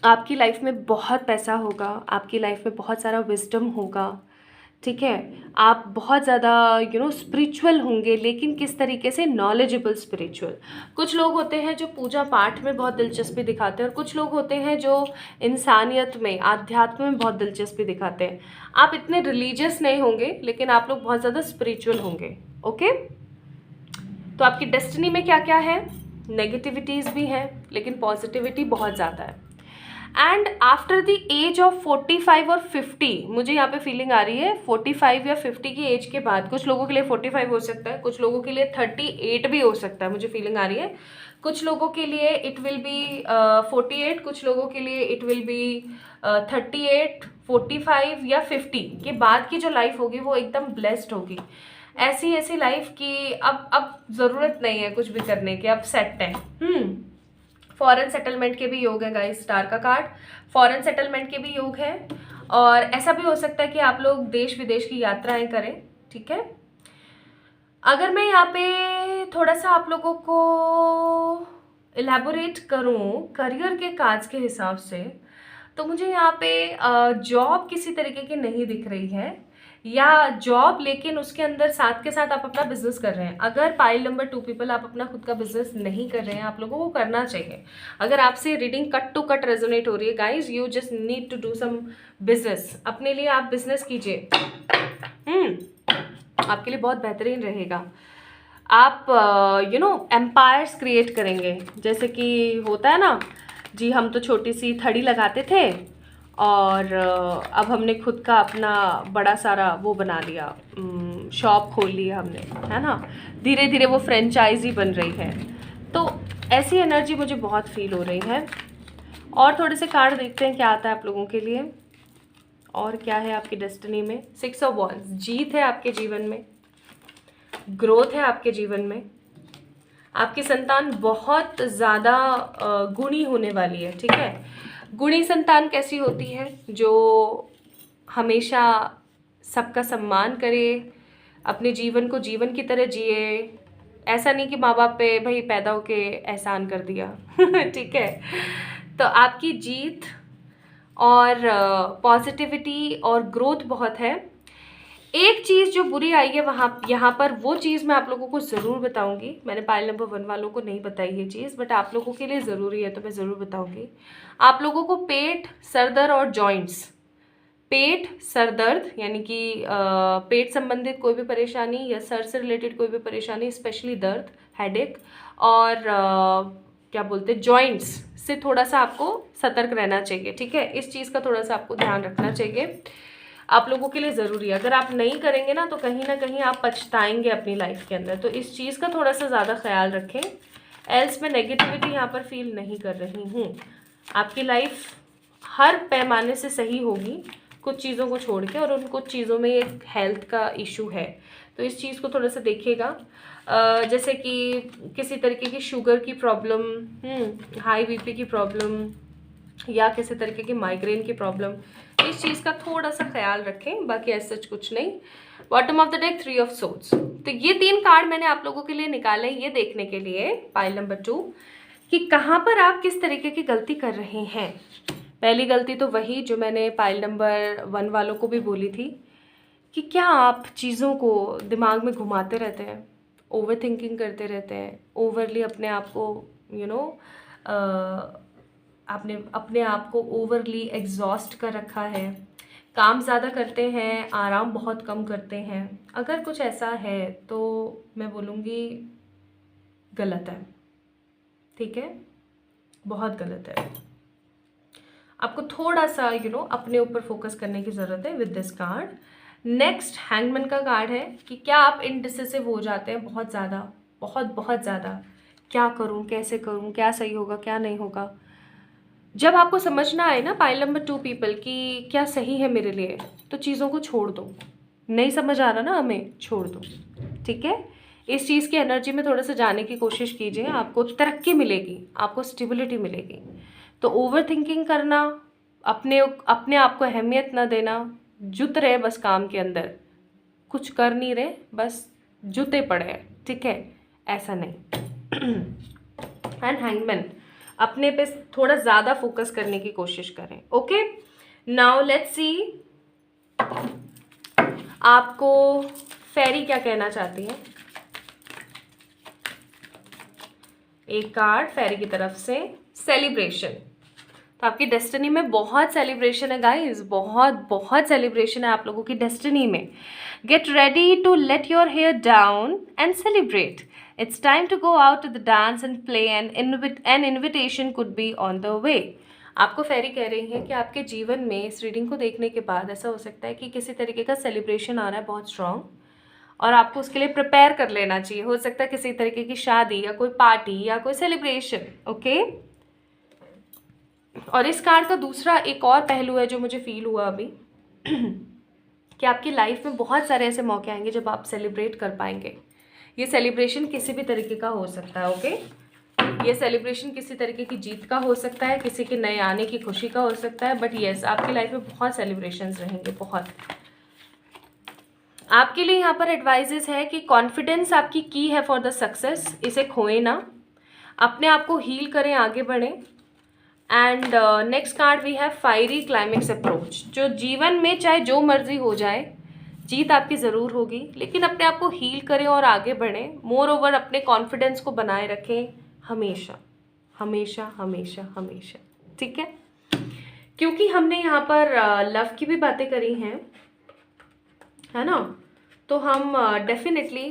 आपकी लाइफ में बहुत पैसा होगा, आपकी लाइफ में बहुत सारा विजडम होगा। ठीक है, आप बहुत ज़्यादा स्पिरिचुअल होंगे, लेकिन किस तरीके से, नॉलेजेबल स्पिरिचुअल। कुछ लोग होते हैं जो पूजा पाठ में बहुत दिलचस्पी दिखाते हैं, और कुछ लोग होते हैं जो इंसानियत में, आध्यात्म में बहुत दिलचस्पी दिखाते हैं। आप इतने रिलीजियस नहीं होंगे, लेकिन आप लोग बहुत ज़्यादा स्पिरिचुअल होंगे। ओके, तो आपकी डेस्टिनी में क्या क्या है, नेगेटिविटीज़ भी हैं, लेकिन पॉजिटिविटी बहुत ज़्यादा है। And after the age of 45 और 50, मुझे यहाँ पे फीलिंग आ रही है 45 या 50 की एज के बाद, कुछ लोगों के लिए 45 हो सकता है, कुछ लोगों के लिए 38 भी हो सकता है, मुझे फीलिंग आ रही है। कुछ लोगों के लिए इट विल बी 48, कुछ लोगों के लिए इट विल बी 38, 45 या 50 के बाद की जो लाइफ होगी वो एकदम ब्लेस्ड होगी। ऐसी लाइफ की अब ज़रूरत नहीं है कुछ भी करने की, अब सेट है। फॉरेन सेटलमेंट के भी योग है गाइस, स्टार का कार्ड, फॉरेन सेटलमेंट के भी योग है। और ऐसा भी हो सकता है कि आप लोग देश विदेश की यात्राएं करें। ठीक है, अगर मैं यहाँ पे थोड़ा सा आप लोगों को इलेबोरेट करूँ करियर के काज के हिसाब से, तो मुझे यहाँ पे जॉब किसी तरीके की नहीं दिख रही है, या जॉब लेकिन उसके अंदर साथ के साथ आप अपना बिजनेस कर रहे हैं। अगर पाइल नंबर 2 पीपल आप अपना खुद का बिजनेस नहीं कर रहे हैं, आप लोगों को करना चाहिए। अगर आपसे reading cut to cut resonate हो रही है guys, you just need to do some business, अपने लिए आप बिजनेस कीजिए। आपके लिए बहुत बेहतरीन रहेगा। आप एम्पायर्स क्रिएट करेंगे, जैसे कि होता है ना जी, हम तो छोटी सी थड़ी लगाते थे और अब हमने खुद का अपना बड़ा सारा वो बना लिया, शॉप खोल लिया हमने, है ना, धीरे धीरे वो फ्रेंचाइजी बन रही है। तो ऐसी एनर्जी मुझे बहुत फील हो रही है। और थोड़े से कार्ड देखते हैं क्या आता है आप लोगों के लिए, और क्या है आपकी डेस्टिनी में। 6 ऑफ वॉन्ड्स, जीत है आपके जीवन में, ग्रोथ है आपके जीवन में, आपकी संतान बहुत ज़्यादा गुणी होने वाली है। ठीक है, गुणी संतान कैसी होती है, जो हमेशा सबका सम्मान करे, अपने जीवन को जीवन की तरह जिए, ऐसा नहीं कि माँ बाप पे भाई पैदा होके एहसान कर दिया। ठीक है, तो आपकी जीत और पॉजिटिविटी और ग्रोथ बहुत है। एक चीज़ जो बुरी आई है वहाँ यहाँ पर, वो चीज़ मैं आप लोगों को ज़रूर बताऊंगी। मैंने पाइल नंबर 1 वालों को नहीं बताई ये चीज़, बट आप लोगों के लिए ज़रूरी है तो मैं ज़रूर बताऊंगी। आप लोगों को पेट, सरदर्द और जॉइंट्स, पेट, सरदर्द यानी कि पेट संबंधित कोई भी परेशानी या सर से रिलेटेड कोई भी परेशानी, स्पेशली दर्द, हेडेक, और क्या बोलते हैं, जॉइंट्स से थोड़ा सा आपको सतर्क रहना चाहिए। ठीक है, इस चीज़ का थोड़ा सा आपको ध्यान रखना चाहिए, आप लोगों के लिए ज़रूरी है। अगर आप नहीं करेंगे ना तो कहीं ना कहीं आप पछताएंगे अपनी लाइफ के अंदर, तो इस चीज़ का थोड़ा सा ज़्यादा ख्याल रखें। एल्स मैं नेगेटिविटी यहाँ पर फील नहीं कर रही हूँ। आपकी लाइफ हर पैमाने से सही होगी, कुछ चीज़ों को छोड़ के, और उन कुछ चीज़ों में एक हेल्थ का इशू है, तो इस चीज़ को थोड़ा सा देखिएगा। जैसे कि किसी तरीके की शुगर की प्रॉब्लम, हाई बीपी की प्रॉब्लम, या किसी तरीके की माइग्रेन की प्रॉब्लम, इस चीज़ का थोड़ा सा ख्याल रखें, बाकी ऐसा कुछ नहीं। Bottom of the deck 3 of swords. तो ये 3 कार्ड मैंने आप लोगों के लिए निकाले ये देखने के लिए, पाइल नंबर 2, कि कहाँ पर आप किस तरीके की गलती कर रहे हैं। पहली गलती तो वही जो मैंने पाइल नंबर 1 वालों को भी बोली थी, कि क्या आप चीज़ों को दिमाग में घुमाते रहते हैं, ओवर थिंकिंग करते रहते हैं, ओवरली अपने आप को आपने अपने आप को ओवरली एग्जॉस्ट कर रखा है, काम ज़्यादा करते हैं, आराम बहुत कम करते हैं, अगर कुछ ऐसा है तो मैं बोलूँगी गलत है, ठीक है, बहुत गलत है। आपको थोड़ा सा अपने ऊपर फोकस करने की ज़रूरत है with this card. Next hangman का कार्ड है कि क्या आप इनडिसिसिव हो जाते हैं बहुत ज़्यादा, बहुत बहुत ज़्यादा, क्या करूं, कैसे करूं, क्या सही होगा, क्या नहीं होगा। जब आपको समझ ना आए ना पाइल नंबर 2 पीपल कि क्या सही है मेरे लिए, तो चीज़ों को छोड़ दो। नहीं समझ आ रहा ना हमें, छोड़ दो, ठीक है। इस चीज़ की एनर्जी में थोड़ा सा जाने की कोशिश कीजिए, आपको तरक्की मिलेगी, आपको स्टेबिलिटी मिलेगी। तो ओवर थिंकिंग करना, अपने अपने आप को अहमियत ना देना, जुत रहे बस काम के अंदर, कुछ कर नहीं रहे, बस जुते पड़े हैं, ठीक है, ऐसा नहीं। एंड हैंगमैन, अपने पे थोड़ा ज़्यादा फोकस करने की कोशिश करें। ओके, नाउ लेट्स सी आपको फेरी क्या कहना चाहती है। एक कार्ड फेरी की तरफ से, सेलिब्रेशन। तो आपकी डेस्टिनी में बहुत सेलिब्रेशन है गाइस, बहुत बहुत सेलिब्रेशन है आप लोगों की डेस्टिनी में। Get ready to let your hair down and celebrate. It's time to go out to the dance and play and an invitation could be on the way. आपको फेरी कह रही है कि आपके जीवन में इस रीडिंग को देखने के बाद ऐसा हो सकता है कि किसी तरीके का सेलिब्रेशन आ रहा है बहुत स्ट्रांग, और आपको उसके लिए प्रिपेयर कर लेना चाहिए। हो सकता है किसी तरीके की शादी या कोई पार्टी या कोई सेलिब्रेशन, ओके। और इस कार्ड का दूसरा एक और पहलू है जो मुझे फील हुआ अभी कि आपकी लाइफ में बहुत सारे ऐसे मौके आएंगे जब आप सेलिब्रेट कर पाएंगे। ये सेलिब्रेशन किसी भी तरीके का हो सकता है, ओके। ये सेलिब्रेशन किसी तरीके की जीत का हो सकता है, किसी के नए आने की खुशी का हो सकता है, बट येस आपकी लाइफ में बहुत सेलिब्रेशंस रहेंगे, बहुत। आपके लिए यहाँ पर एडवाइजेस है कि कॉन्फिडेंस आपकी की है फॉर द सक्सेस, इसे खोए ना, अपने आप को हील करें, आगे बढ़ें। And next card we have fiery climax approach. जो जीवन में चाहे जो मर्जी हो जाए, जीत आपकी ज़रूर होगी, लेकिन अपने आप को हील करें और आगे बढ़ें। मोर ओवर अपने कॉन्फिडेंस को बनाए रखें हमेशा हमेशा हमेशा हमेशा, ठीक है। क्योंकि हमने यहाँ पर लव की भी बातें करी हैं, है ना, तो हम डेफिनेटली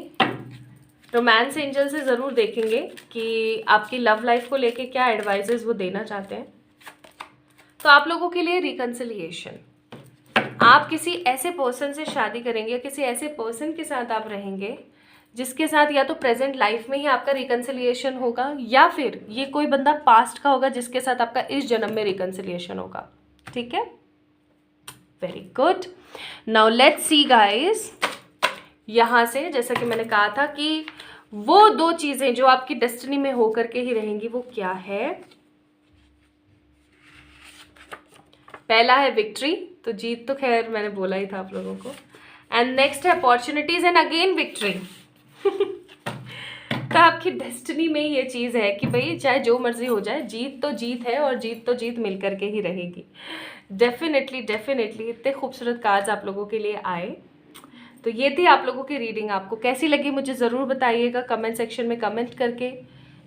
रोमांस एंजल से ज़रूर देखेंगे कि आपकी लव लाइफ को लेके क्या एडवाइजेस वो देना चाहते हैं। तो आप लोगों के लिए रिकन्सिलिएशन, आप किसी ऐसे पर्सन से शादी करेंगे या किसी ऐसे पर्सन के साथ आप रहेंगे जिसके साथ या तो प्रेजेंट लाइफ में ही आपका रिकन्सिलिएशन होगा, या फिर ये कोई बंदा पास्ट का होगा जिसके साथ आपका इस जन्म में रिकन्सिलिएशन होगा, ठीक है। Very good, now let's see guys, यहाँ से जैसा कि मैंने कहा था कि वो दो चीजें जो आपकी डेस्टिनी में होकर के ही रहेंगी, वो क्या है। पहला है विक्ट्री, तो जीत तो खैर मैंने बोला ही था आप लोगों को। एंड नेक्स्ट है अपॉर्चुनिटीज एंड अगेन विक्ट्री। तो आपकी डेस्टिनी में ये चीज़ है कि भाई चाहे जो मर्जी हो जाए, जीत तो जीत है, और जीत तो जीत मिल करके ही रहेगी। डेफिनेटली डेफिनेटली इतने खूबसूरत कार्ड्स आप लोगों के लिए आए। तो ये थी आप लोगों की रीडिंग, आपको कैसी लगी मुझे ज़रूर बताइएगा कमेंट सेक्शन में कमेंट करके।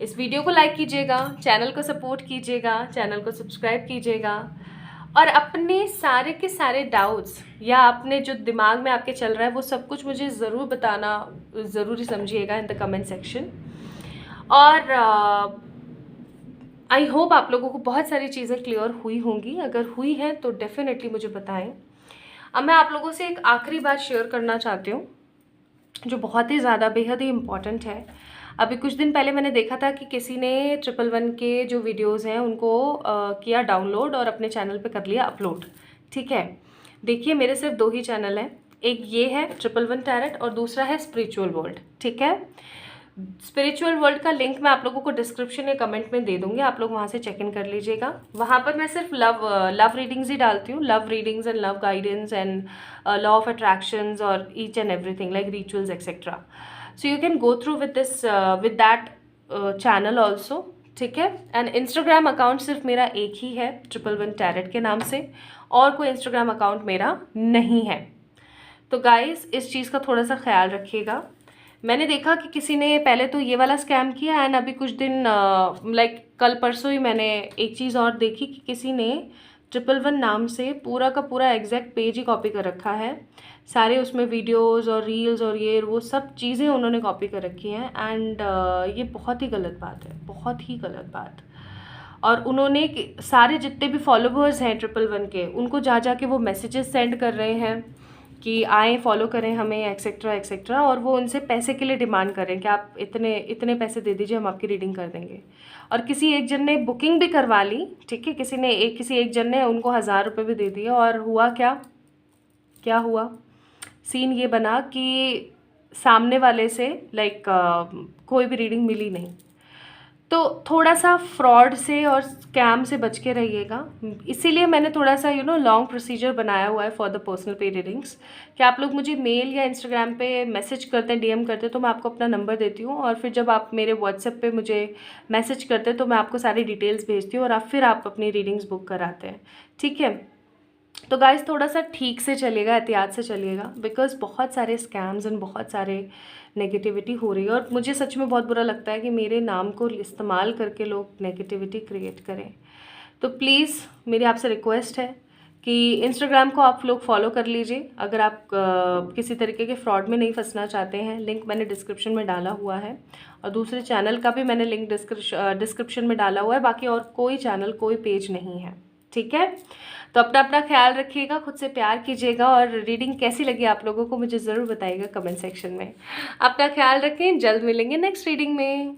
इस वीडियो को लाइक कीजिएगा, चैनल को सपोर्ट कीजिएगा, चैनल को सब्सक्राइब कीजिएगा, और अपने सारे के सारे डाउट्स या अपने जो दिमाग में आपके चल रहा है वो सब कुछ मुझे ज़रूर बताना ज़रूरी समझिएगा इन द कमेंट सेक्शन। और आई होप आप लोगों को बहुत सारी चीज़ें क्लियर हुई होंगी, अगर हुई है तो डेफिनेटली मुझे बताएं। अब मैं आप लोगों से एक आखिरी बात शेयर करना चाहती हूँ जो बहुत ही ज़्यादा बेहद ही इम्पॉर्टेंट है। अभी कुछ दिन पहले मैंने देखा था कि किसी ने 111 के जो वीडियोस हैं उनको किया डाउनलोड और अपने चैनल पे कर लिया अपलोड, ठीक है। देखिए मेरे सिर्फ 2 ही चैनल हैं, एक ये है 111 टैरेट और दूसरा है स्पिरिचुअल वर्ल्ड, ठीक है। स्पिरिचुअल वर्ल्ड का लिंक मैं आप लोगों को डिस्क्रिप्शन या कमेंट में दे दूंगी, आप लोग वहाँ से चेक इन कर लीजिएगा। वहाँ पर मैं सिर्फ लव रीडिंग्स ही डालती हूँ, love readings and love guidance and law of attractions और each and everything like rituals etcetera. So you can go through with that channel also, ठीक है। एंड इंस्टाग्राम अकाउंट सिर्फ मेरा एक ही है 111 टैरेट के नाम से, और कोई इंस्टाग्राम अकाउंट मेरा नहीं है। तो गाइस इस चीज़ का थोड़ा सा ख्याल रखिएगा। मैंने देखा कि किसी ने पहले तो ये वाला स्कैम किया, एंड अभी कुछ दिन लाइक कल परसों ही मैंने एक चीज़ और देखी कि किसी ने 111 नाम से पूरा का पूरा एग्जैक्ट पेज ही कॉपी कर रखा है। सारे उसमें वीडियोस और रील्स और ये वो सब चीज़ें उन्होंने कॉपी कर रखी हैं, एंड ये बहुत ही गलत बात है, बहुत ही गलत बात। और उन्होंने सारे जितने भी फॉलोवर्स हैं 111 के, उनको जा जा के वो मैसेजेस सेंड कर रहे हैं कि आएँ फॉलो करें हमें, एक्सेट्रा एक्सेट्रा, और वो उनसे पैसे के लिए डिमांड कर रहे हैं कि आप इतने इतने पैसे दे दीजिए, हम आपकी रीडिंग कर देंगे। और किसी एक जन ने बुकिंग भी करवा ली, ठीक है, किसी एक जन ने उनको 1000 रुपये भी दे दिए, और हुआ क्या, क्या हुआ, सीन ये बना कि सामने वाले से लाइक कोई भी रीडिंग मिली नहीं। तो थोड़ा सा फ्रॉड से और स्कैम से बच के रहिएगा। इसीलिए मैंने थोड़ा सा लॉन्ग प्रोसीजर बनाया हुआ है फॉर द पर्सनल पे रीडिंग्स, कि आप लोग मुझे मेल या इंस्टाग्राम पे मैसेज करते हैं, डीएम करते हैं, तो मैं आपको अपना नंबर देती हूँ, और फिर जब आप मेरे व्हाट्सएप पे मुझे मैसेज करते हैं तो मैं आपको सारी डिटेल्स भेजती हूँ, और फिर आप अपनी रीडिंग्स बुक कराते हैं, ठीक है। तो गाइस थोड़ा सा ठीक से चलिएगा, एहतियात से चलिएगा, बिकॉज बहुत सारे स्कैम्स एंड बहुत सारे नेगेटिविटी हो रही है, और मुझे सच में बहुत बुरा लगता है कि मेरे नाम को इस्तेमाल करके लोग नेगेटिविटी क्रिएट करें। तो प्लीज़ मेरी आपसे रिक्वेस्ट है कि इंस्टाग्राम को आप लोग फॉलो कर लीजिए, अगर आप किसी तरीके के फ्रॉड में नहीं फंसना चाहते हैं। लिंक मैंने डिस्क्रिप्शन में डाला हुआ है, और दूसरे चैनल का भी मैंने लिंक डिस्क्रिप्शन में डाला हुआ है। बाकी और कोई चैनल, कोई पेज नहीं है, ठीक है। तो अपना अपना ख्याल रखिएगा, खुद से प्यार कीजिएगा, और रीडिंग कैसी लगी आप लोगों को मुझे ज़रूर बताइएगा कमेंट सेक्शन में। अपना ख्याल रखें, जल्द मिलेंगे नेक्स्ट रीडिंग में।